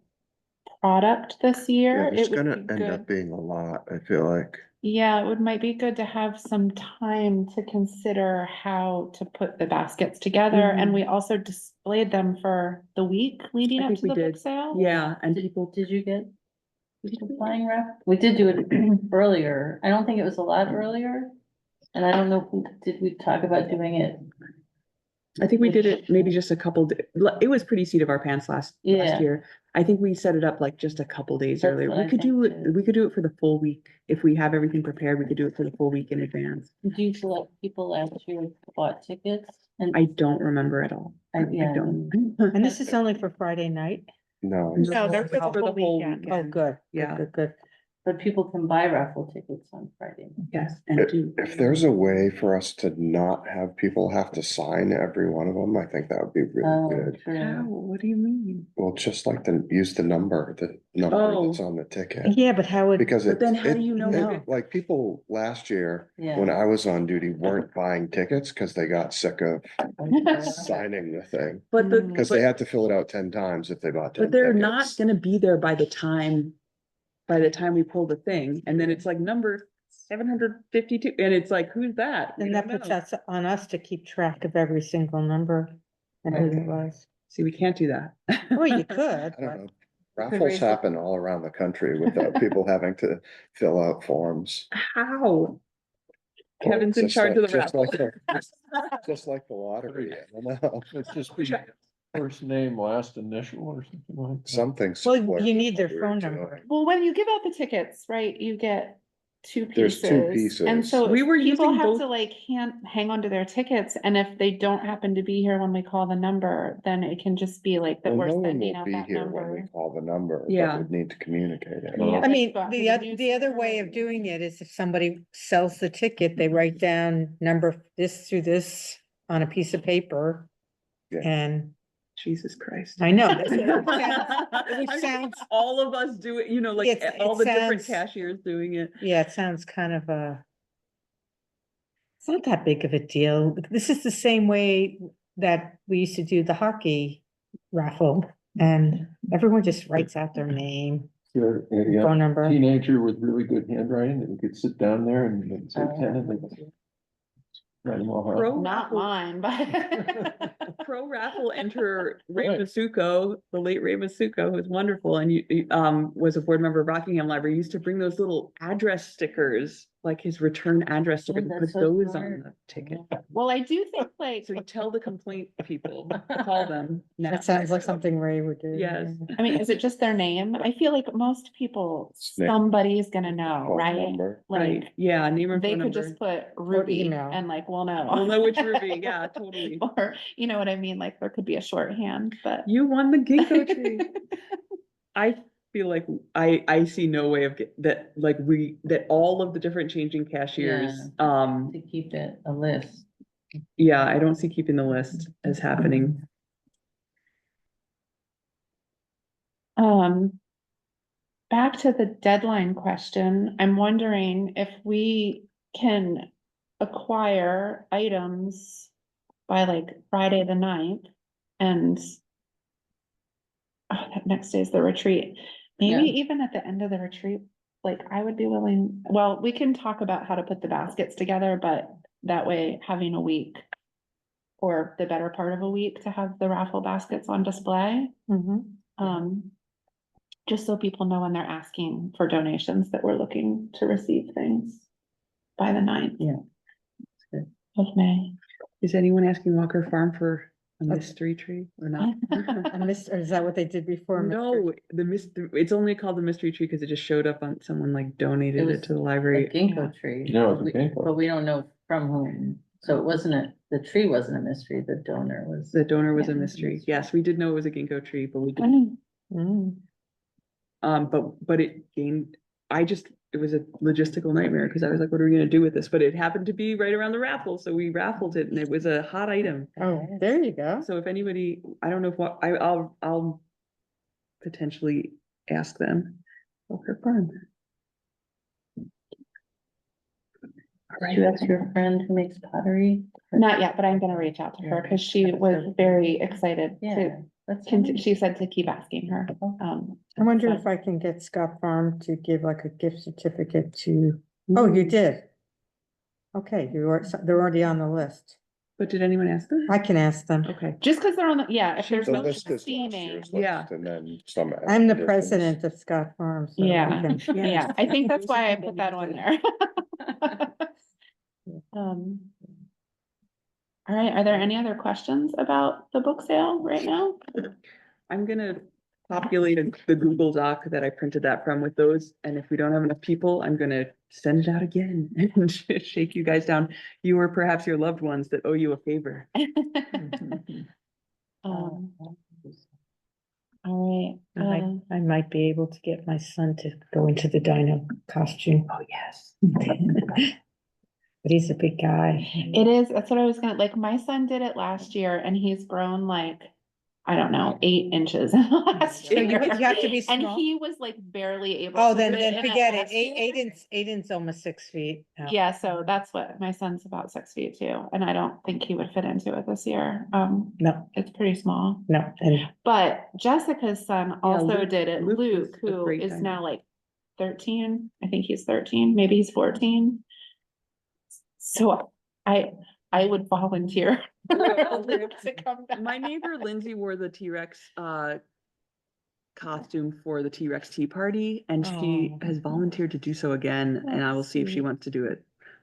product this Yeah, year, there's it would gonna be end up good. being a lot, I feel like. Yeah, might be good to have some time to consider how to put the baskets together, and Mhm. we also displayed them for the week leading I up think to we the book did. sale. Yeah, and Did people, you get people flying raffle? We did do it earlier. I don't think it was a lot earlier. And I don't know, did we talk about doing it? I think we did it maybe just a couple, it was pretty seat of our pants last Yeah. year. I think we set it up like just a couple days That's earlier. what We I could do think it, too. we could do it for the full week. If we have everything prepared, we could do it for the full week in advance. Do you let people last year bought tickets? And I don't remember at all. I yeah. don't. And this is only for Friday night? No, No, they're for It's the whole weekend. Oh, good. Yeah. Good, good. But people can buy raffle tickets on Friday. Yes, and do. if there's a way for us to not have people have to sign every one of them, I think that would be really Oh, good. How? true. What do you mean? Well, just like use the number that's on the ticket. Yeah, but how would? Because But then it, how do you know? No. like people last year, when Yeah. I was on duty, weren't buying tickets because they got sick of signing the thing. But the, Because they but, had to fill it out 10 times if they bought 10 but they're not tickets. gonna be there by the time we pull the thing, and then it's like number 752, and it's like, who's that? We And that don't puts know. us on us to keep track of every single number and who it was. See, we can't do that. Well, you could, I but don't know. raise Raffles it. happen all around the country without people having to fill out forms. How? Kevin's in Just charge of like- the just raffle. like Just like the lottery, I don't know, It's just be first name, last initial or something like that. something. well, similar you need their to phone it. number. Well, when you give out the tickets, right, you get two There's pieces. two And pieces. so We were people using have both- to like hang on to their tickets, and if they don't happen to be here when we call the number, then it can just be like that Well, we're no one sending will out be that here when we number. call the number, Yeah. but would need to communicate it. Yeah. I mean, Go out to the the other way of newspaper. doing it is if somebody sells the ticket, they write down number this through this on a piece of paper. Yeah. And Jesus Christ. I know. I mean, It sounds, all of us do it, like It's- all it the different sounds- cashiers doing it. yeah, it sounds kind of it's not that big of a deal. This is the same way that we used to do the hockey raffle, and everyone just writes out their name, Sure, yeah, phone number. teenager with really good handwriting, and you could sit down there and they'd say 10 and they'd write them all out. Pro Not raffle, mine, but. pro raffle enter Ray Right. Masuko, the late Ray Masuko, who was wonderful, and was a board member of Rockingham Library, used to bring those little address stickers like his return address, so we Oh, can that's put so those on smart. the ticket. Well, I do think like, So you tell the complaint people, call them now. That sounds like something Ray would do. Yes. yeah. I mean, is it just their name? I feel like most people, Snip. somebody's gonna know, Phone right? number. Right, Like, yeah, name and they phone could number. just put Ruby email. and like, we'll know. We'll know which Ruby, yeah, totally. Or, you know what I mean? Like, there could be a shorthand, but. You won the ginkgo tree. I feel like I see no way of that, like that all of the different changing cashiers, To keep it a list. yeah, I don't see keeping the list as happening. Back to the deadline question, I'm wondering if we can acquire items by like Friday the 9th and that next day is the retreat. Maybe Yeah. even at the end of the retreat, like I would be willing, well, we can talk about how to put the baskets together, but that way having a week or the better part of a week to have the raffle baskets on display. Just so people know when they're asking for donations that we're looking to receive things by the 9th. Yeah. Of May. Is anyone asking Walker Farm for a mystery tree or not? Or is that what they did before? No, it's only called the mystery tree because it just showed up on someone like donated was it to the A library. ginkgo tree. No, it's a We- ginkgo. But we don't know from whom. So it wasn't the tree wasn't a mystery, the donor was. The donor was a Yeah. mystery. Yes, we did know it was a ginkgo tree, but we didn't. But it gained, it was a logistical nightmare because I was like, what are we gonna do with this? But it happened to be right around the raffle, so we raffled it and it was a hot item. Oh, there you go. So if anybody, I don't know if what, I'll potentially ask them. Walker Farm. Did you ask your friend who makes pottery? Not yet, but I'm gonna reach out to her because she was very excited Yeah, to, that's. she said to keep asking her. I wonder so- if I can get Scott Farm to give like a gift certificate to, oh, you did? Okay, they're already on the list. But did anyone ask them? I can ask them. Okay, Just because they're on the, yeah, if there's The no list is last steaming, year's Yeah. list and then some. I'm the additions. president of Scott Farm. So I Yeah. can- yeah, I think that's why I put that on there. All right, are there any other questions about the book sale right now? I'm gonna populate the Google Doc that I printed that from with those, and if we don't have enough people, I'm gonna send it out again and shake you guys down. You or perhaps your loved ones that owe you a favor. All right, I might be able to get my son to go into the dino costume. Oh, yes. But he's a big guy. it is, that's what I was gonna, like, my son did it last year and he's grown like, I don't know, 8 inches in the last So year. you have to be And small. he was like barely able. Oh, to then fit in forget it. last year. Aiden's almost 6 feet. now. Yeah, so that's what, my son's about 6 feet too, and I don't think he would fit into it this year. No, It's pretty small. no, and But Jessica's son also Luke- did it. Luke was Luke, a who great is time. now like 13. I think he's 13, maybe he's 14. So I would volunteer. Luke to come back. My neighbor Lindsay wore the T-Rex costume for the T-Rex Tea Party, and she Oh. has volunteered to do so again, and I will see if she sweet. wants to do it.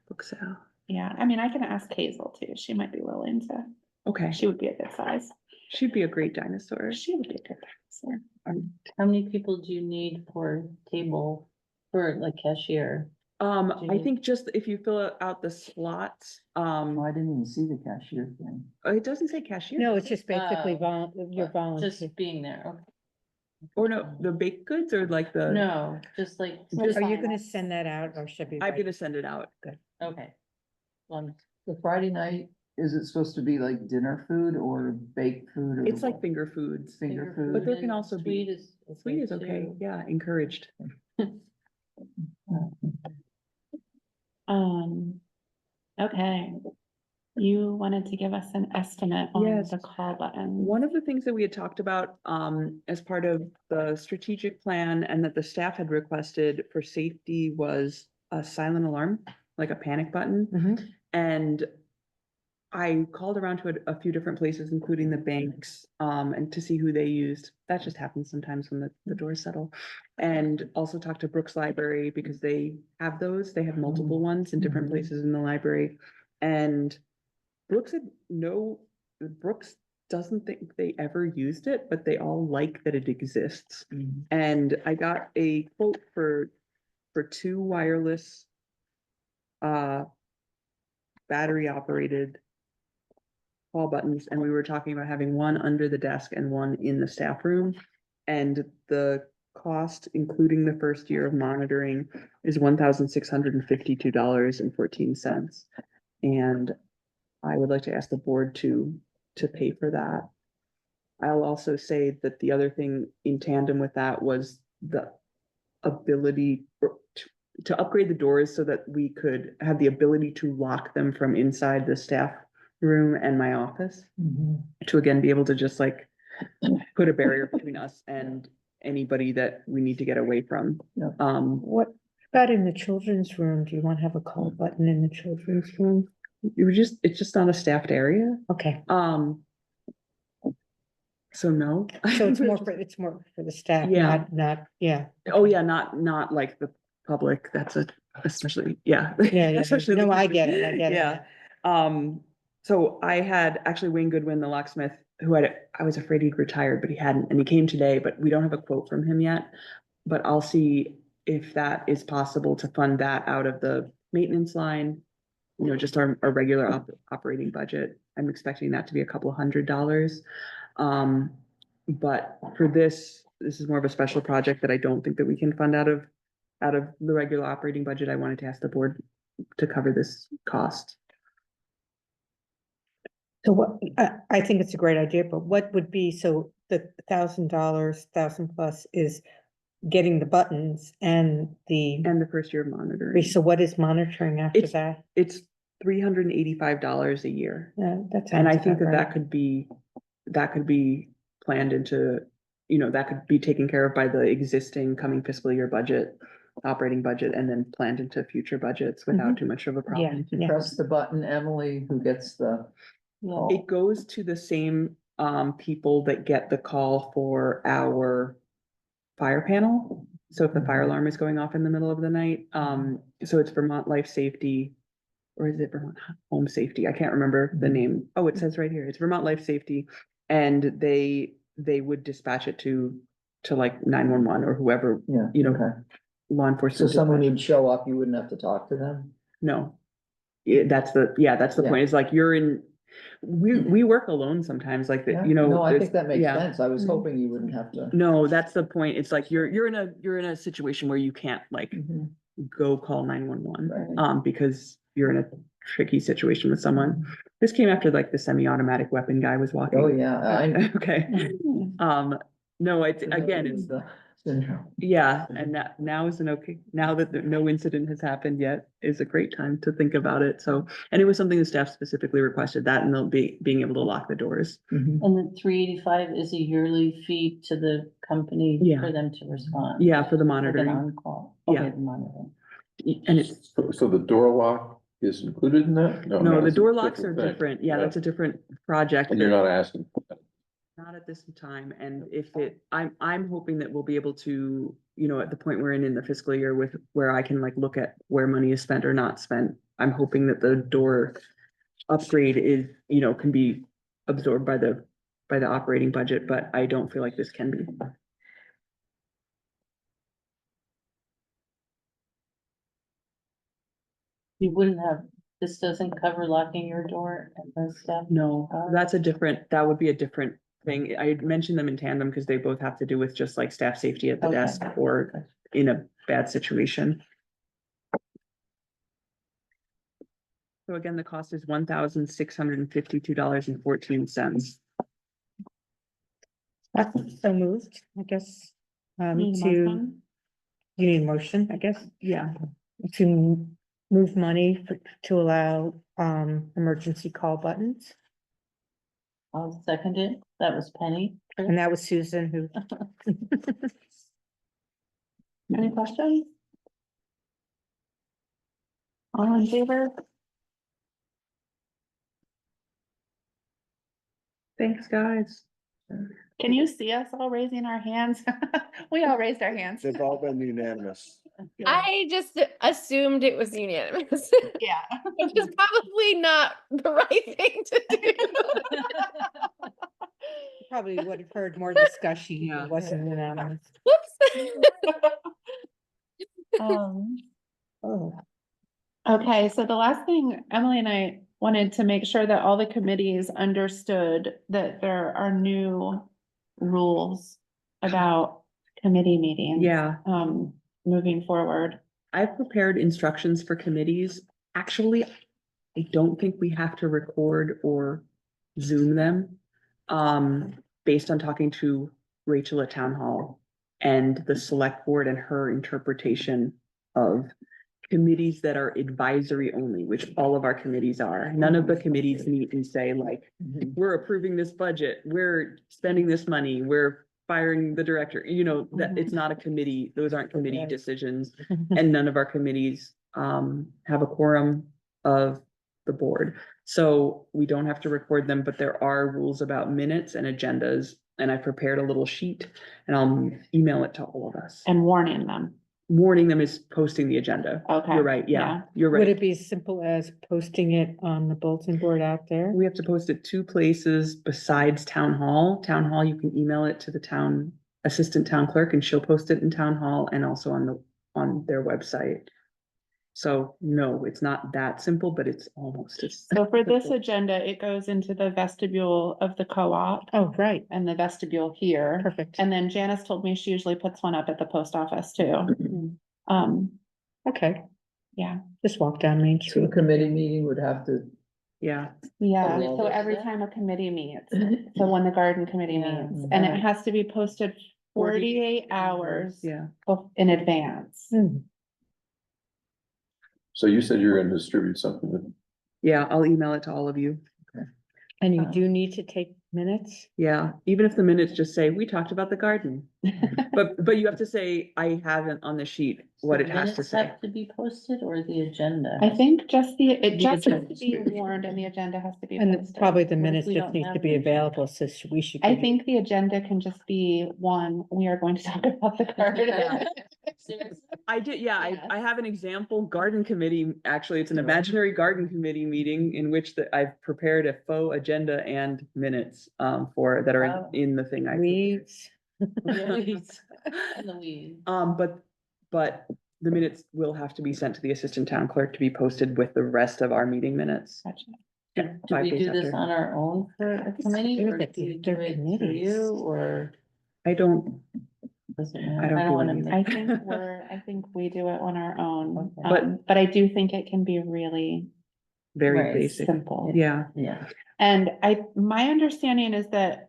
Book sale. Yeah, I mean, I can ask Hazel too. She might be willing to. Okay, She would be a good size. she'd be a great dinosaur. She would be a good dinosaur. How many people do you need for table, for like cashier? I think just if you fill out the slots, I didn't even see the cashier thing. it doesn't say cashier. no, it's just basically your Just volunteer. being there, Or no, the baked goods or like okay. the. No, just like, Are you gonna send that out or should be? I'm gonna send it out. okay. The Friday night, is it supposed to be like dinner food or baked food? Or It's like what? finger foods. Finger But food. there can also be- Sweet is. Sweet is okay, too. yeah, encouraged. Okay. You wanted to give us an estimate on Yes. the call button. One of the things that we had talked about, as part of the strategic plan and that the staff had requested for safety was a silent alarm, like a panic button. Mhm. And I called around to a few different places, including the banks, and to see who they used. That just happens sometimes when the doors settle. And also talked to Brooks Library because they have those. They have multiple ones in different places in the library. And Brooks said no, Brooks doesn't think they ever used it, but they all like that it exists. And I got a quote for two wireless battery operated call buttons, and we were talking about having one under the desk and one in the staff room. And the cost, including the first year of monitoring, is $1,652.14. And I would like to ask the board to pay for that. I'll also say that the other thing in tandem with that was the ability to upgrade the doors so that we could have the ability to lock them from inside the staff room and my office, to again be able to just like put a barrier between us and anybody that we need to get away from. Yeah. What about in the children's room? Do you want to have a call button in the children's room? It's just not a staffed area. Okay, So no. so it's more for the staff, Yeah. not, yeah. Oh, yeah, not like the public. That's especially, yeah. Yeah, Especially no, the I kids. get it, Yeah. So I had actually Wayne Goodwin, the locksmith, I was afraid he'd retired, but he hadn't, and he came today, but we don't have a quote from him yet. But I'll see if that is possible to fund that out of the maintenance line, just our regular operating budget. I'm expecting that to be a couple $100. But for this is more of a special project that I don't think that we can fund out of the regular operating budget. I wanted to ask the board to cover this cost. So what, I think it's a great idea, but what would be, so the $1,000, 1,000 plus is getting the buttons and the, And the first year of monitoring. so what is monitoring after It's- that? It's $385 a year. Yeah, that And I sounds think about that right. could be planned into, that could be taken care of by the existing coming fiscal year budget, operating budget, and then planned into future budgets without too much of a Yeah, problem. yeah. Press the button, Emily, who gets the call. It goes to the same people that get the call for our fire panel. So if the fire alarm is going off in the middle of the night, so it's Vermont Life Safety, or is it Vermont Home Safety? I can't remember the name. Oh, it says right here, it's Vermont Life Safety. And they would dispatch it to like 911 or whoever, Yeah, okay. law So enforcement. someone dispatch. would show up, you wouldn't have to talk to them? No. That's the Yeah. point. It's like we work alone sometimes, like Yeah, that, no, I it's- think that makes yeah. sense. I was Mhm. hoping you wouldn't have to. No, that's the point. It's like you're in a situation where you can't like Mhm. go call 911, Right. because you're in a tricky situation with someone. This came after like the semi-automatic weapon guy was walking. Oh, yeah, I. Okay. No, it's again, it's, The syndrome. yeah, and now is now that no incident has happened yet is a great time to think about it. So, and it was something the staff specifically requested that, and they'll be being able to lock the doors. Mhm. And the 385 is a yearly fee to the company Yeah. for them to respond. Yeah, for the For the monitoring. on-call. Yeah. Okay, the monitoring. And it's, So the door lock is included in that? no, the that's a door locks are thing. different. Yeah, that's a different project. And you're not asking. Not at this time, and I'm hoping that we'll be able to, at the point we're in the fiscal year with, where I can like look at where money is spent or not spent. I'm hoping that the door upgrade is, can be absorbed by the operating budget, but I don't feel like this can be. You wouldn't have, this doesn't cover locking your door and the stuff? No, that would be a different thing. I had mentioned them in tandem because they both have to do with just like staff safety at the Okay. desk or in a bad situation. So again, the cost is $1,652.14. So moved, I guess, Need a to, motion? you need a motion, I guess, Yeah, to move money to allow, emergency call buttons. I'll second it. That was Penny. And that was Susan who. Any questions? All in favor? Thanks, guys. Can you see us all raising our hands? We all raised our hands. They've all been unanimous. I just assumed it was unanimous, Yeah. which is probably not the right thing to do. Probably would have heard more discussion. if Yeah. it wasn't unanimous. Whoops. Oh, Okay, so the last thing, Emily and I wanted to make sure that all the committees understood that there are new rules about committee meetings. Yeah. Moving forward. I've prepared instructions for committees. Actually, I don't think we have to record or Zoom them. Based on talking to Rachel at Town Hall and the select board and her interpretation of committees that are advisory only, which all of our committees are. None of the committees meet and say like, we're approving this budget, we're spending this money, we're firing the director, you know, that it's not a committee, those aren't committee Okay. decisions. And none of our committees have a quorum of the board. So we don't have to record them, but there are rules about minutes and agendas. And I prepared a little sheet and I'll email it to all of us. And warning them. Warning them is posting the agenda. Okay. You're right, Yeah. yeah, you're would right. it be as simple as posting it on the bulletin board out there? We have to post it 2 places besides town hall. Town hall, you can email it to the town assistant town clerk and she'll post it in town hall and also on their website. So no, it's not that simple, but it's almost as. So for this agenda, it goes into the vestibule of the co-op Oh, right, and the vestibule here. perfect. And then Janice told me she usually puts one up at the post office too. Okay, Yeah, just walk down Main So a Street. committee meeting would have to, Yeah, yeah. Oh, So really? every time a committee meets, so when the garden committee Yeah. meets, and it Right. has to be posted 48 hours yeah. in advance. Hmm. So you said you're gonna distribute something. Yeah, I'll email it to all of you. And you do need to take minutes? Yeah, even if the minutes just say, we talked about the garden. But you have to say, I haven't on the sheet what The it has to minutes say. have to be posted or the agenda? I think just it The just has to agenda. be warned and the agenda has to be And posted. probably the What if minutes we just don't need to have be an agenda? available, so we should. I give you- think the agenda can just be one, we are going to talk about the garden. Seriously? I did, yeah, Yes. I have an example garden committee, actually, it's an imaginary garden committee meeting in which I've prepared a faux agenda and minutes for, that are Oh. in the thing I. Weeds. The weeds. And the weeds. But the minutes will have to be sent to the assistant town clerk to be posted with the rest of our meeting minutes. Gotcha. Yeah, Do 5 we days do this after. on our own for a committee clear or that do we they're do it through committees. you or? I don't, does it I matter? don't do wanna anything. I think we do it on our own, Okay. But- I do think it can be really very Right. basic, simple. yeah. Yeah. And my understanding is that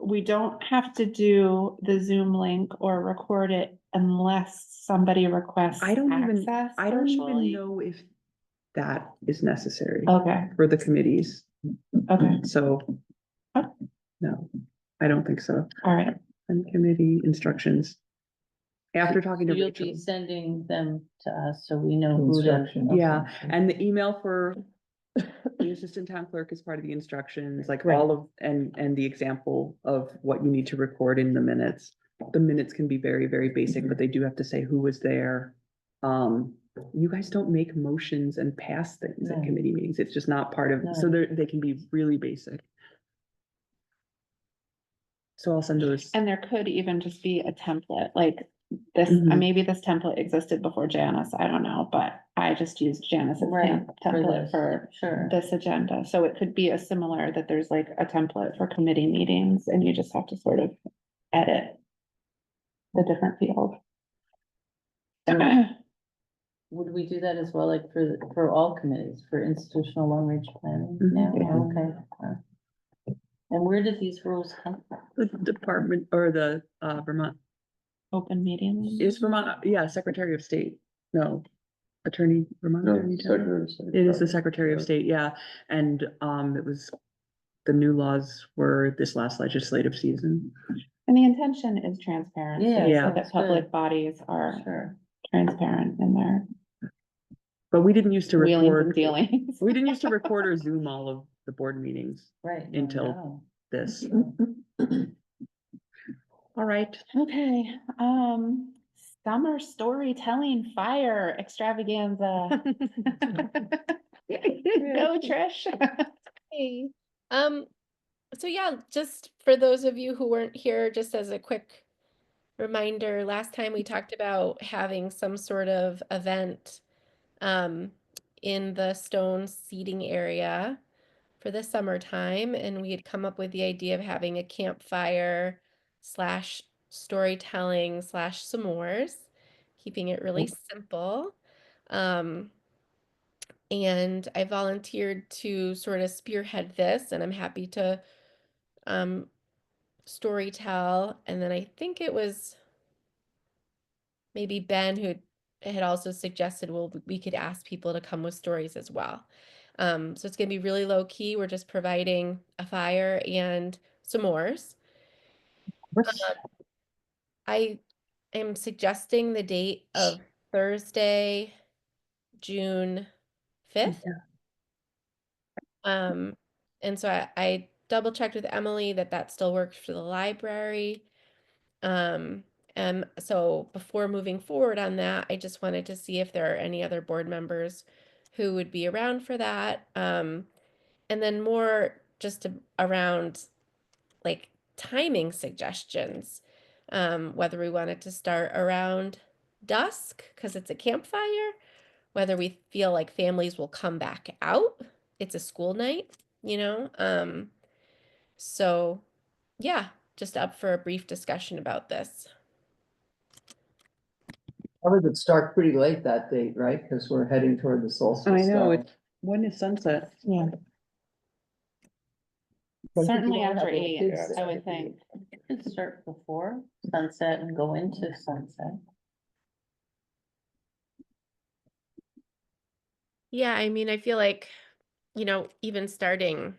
we don't have to do the Zoom link or record it unless somebody requests I don't access even virtually. know if that is necessary Okay, for the committees, okay, so. Oh. No, I don't think so. all right. And committee instructions. After talking So to you'll Rachel. be sending them to us so we know who to. Instructions. Yeah, Okay. and the email for the assistant town clerk is part of the instructions, like Right. all of, and the example of what you need to record in the minutes. The minutes can be very, very basic, but they do have to say who was there. You guys don't make motions and pass things at No. committee meetings. It's just not part of, so No. they can be really basic. So I'll send those. And there could even just be a template, like this, Mhm. maybe this template existed before Janice, I don't know, but I just used Janice's Right, template this, for Sure. this agenda, so it could be a similar, that there's like a template for committee meetings, and you just have to sort of edit the different fields. Would we do that as well, like for all committees, for institutional long range planning? Mhm. Yeah, Yeah. okay. And where did these rules come from? The department or the Vermont, Open meeting. is Vermont, yeah, Secretary of State, no. Vermont No, Attorney General. Secretary of State. It is the Secretary of State, yeah, and it was, the new laws were this last legislative season. And the intention is transparency, Yeah, so that that's public good. bodies are Sure. transparent in their But we didn't used to wheelings and record, dealings. we didn't used to record or Zoom all of the board meetings. Right. no, Until- no. this. All right. Okay, summer storytelling fire extravaganza. Go, Trish. Hey, so yeah, just for those of you who weren't here, just as a quick reminder, last time we talked about having some sort of event in the stone seating area for the summertime, and we had come up with the idea of having a campfire slash storytelling slash s'mores, keeping it really simple. And I volunteered to sort of spearhead this, and I'm happy to story tell. And then I think it was maybe Ben who had also suggested, well, we could ask people to come with stories as well. So it's gonna be really low key. We're just providing a fire and s'mores. I am suggesting the date of Thursday, June 5th. And so I double checked with Emily that that still works for the library. And so before moving forward on that, I just wanted to see if there are any other board members who would be around for that. And then more just around like timing suggestions, whether we wanted to start around dusk because it's a campfire, whether we feel like families will come back out. It's a school night, you know? So yeah, just up for a brief discussion about this. Probably would start pretty late that date, right? Because we're heading toward the solstice. I know, so- when is sunset? Yeah, But if you Certainly wanna after have little 8, kids I there, would think. Could start before sunset and go into sunset. Yeah, I mean, I feel like, even starting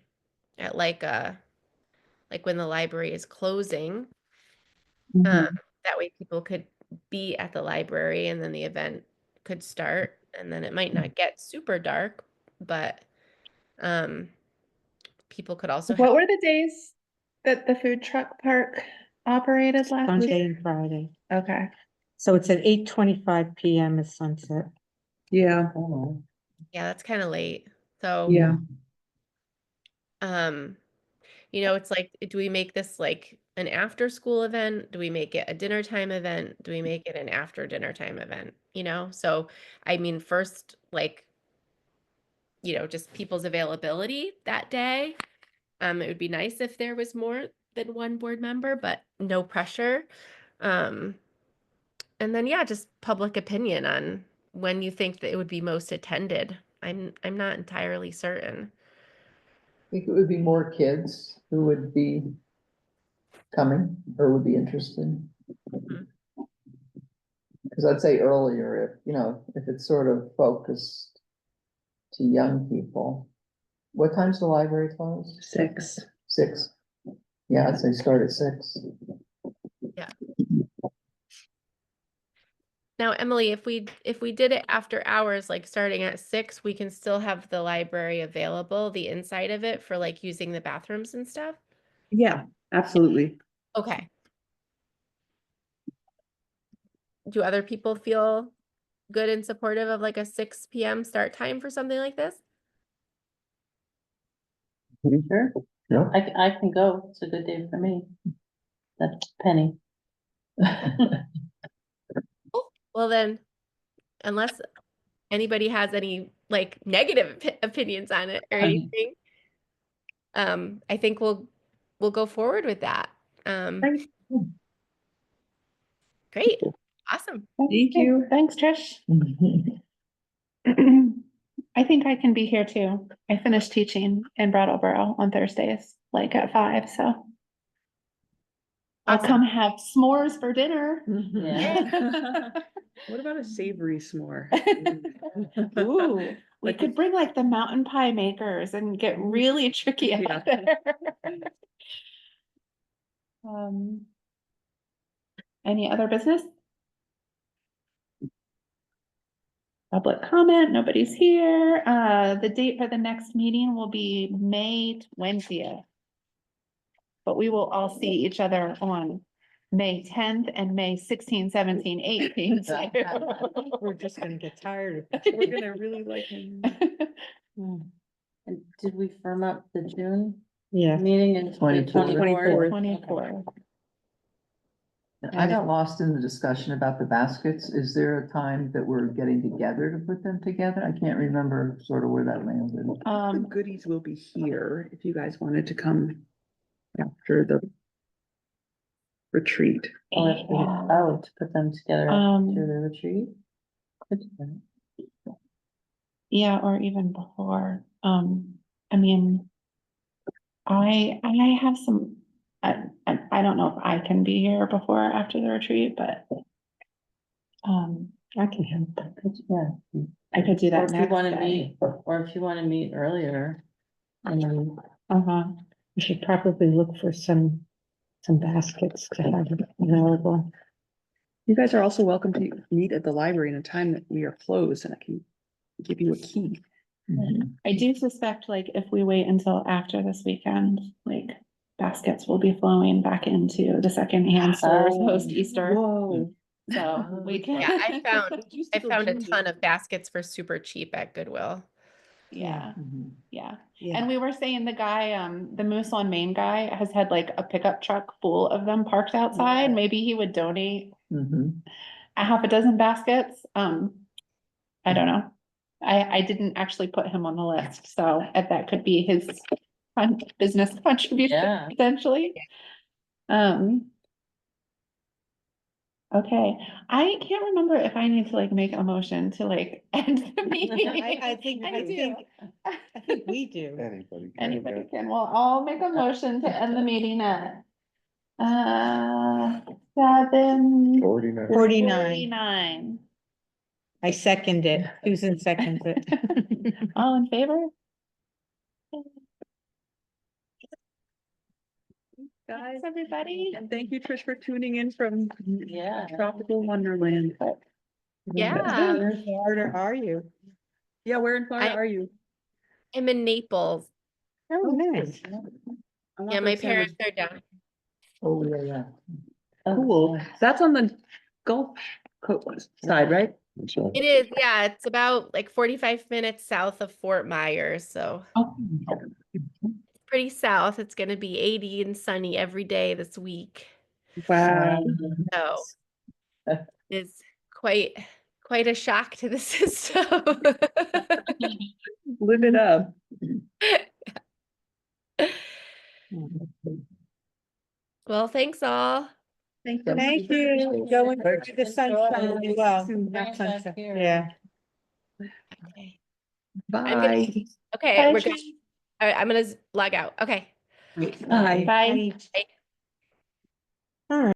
at like when the library is closing, that way people could be at the library and then the event could start and then it might not get super dark, but people could also What have were the days that the food truck park operated last Sunday week? and Friday. Okay, So it's at 8:25 PM is sunset. Yeah, yeah, that's kind of late. So yeah. it's like, do we make this like an after school event? Do we make it a dinner time event? Do we make it an after dinner time event? So I mean, first, like, just people's availability that day. It would be nice if there was more than one board member, but no pressure. And then yeah, just public opinion on when you think that it would be most attended. I'm not entirely certain. I think it would be more kids who would be coming or would be interested. Mhm. Because I'd say earlier, if it's sort of focused to young people. What time's the library close? 6. 6. Yeah, I'd say start at 6. Yeah. Now, Emily, if we did it after hours, like starting at 6, we can still have the library available, the inside of it for like using the bathrooms and stuff. Yeah, absolutely. Okay. Do other people feel good and supportive of like a 6 p.m. start time for something like this? Sure. Yeah. I can go. It's a good day for me. That's Penny. Well, then, unless anybody has any like negative opinions on it or anything, I think we'll go forward with that. Great. Awesome. Thank you. thanks, Trish. I think I can be here too. I finished teaching in Brattleboro on Thursdays, like at 5, so. I'll Awesome. come have s'mores for dinner. Yeah. What about a savory s'more? Ooh, we Like could bring like the mountain pie makers and get really tricky Yeah. out there. Any other business? Public comment, nobody's here. The date for the next meeting will be May 20th. but we will all see each other on May 10th and May 16, 17, 18. We're just gonna get tired of We're gonna really like him. it. And did we firm up the June Yeah, meeting in 24th. 24th? 24. I got lost in the discussion about the baskets. Is there a time that we're getting together to put them together? I can't remember sort of where that landed. The goodies will be here if you guys wanted to come after the retreat. Or if we, oh, to put them together Um, after the retreat? Could do that. Yeah, or even before. I mean, I have some, I don't know if I can be here before or after the retreat, but I can help. Yeah. I could do Or that if you next wanna day. meet, or if you wanna meet earlier. And then, Uh-huh. We should probably look for some baskets to have available. You guys are also welcome to meet at the library in a time that we are closed and I can give you a key. I do suspect like if we wait until after this weekend, like baskets will be flowing back into the secondhand stores Oh. post Easter. Whoa. So we can. Yeah, I Used to I go found a June. ton of baskets for super cheap at Goodwill. Yeah, Mhm. yeah. Yeah. And we were saying the guy, the Moose on Main guy has had like a pickup truck full of them parked outside. Yeah. Maybe he would donate Mhm. a half a dozen baskets. I don't know. I didn't actually put him on the list, so if that could be his business contribution Yeah. potentially. Okay, I can't remember if I need to like make a motion to like end the meeting. I think we do. Anybody. can, Anybody yeah. can, well, I'll make a motion to end the meeting at 7:49. 49. I second it. Susan seconds it. All in favor? Guys, Thanks, everybody. and thank you, Trish, for tuning in from Yeah. tropical wonderland. Yeah. Where in Florida are you? Yeah, where in Florida I- are you? I'm in Naples. Oh, nice. I want Yeah, my those sandwiches. parents are down. Oh, yeah. Cool. That's on the Gulf Coast side, right? That's right. It is, yeah, it's about like 45 minutes south of Fort Myers, so Oh, pretty south. It's gonna be 80 and sunny every day this week. Wow. So it's quite a shock to the system. Live it up. Well, thanks all. Thank Thank you. Go into the sunshine as well. Bring Not it back sunshine. here. Yeah. Okay, Bye. okay, Bye, we're good. Trish. All right, I'm gonna log out. Okay. Bye. Bye. Bye.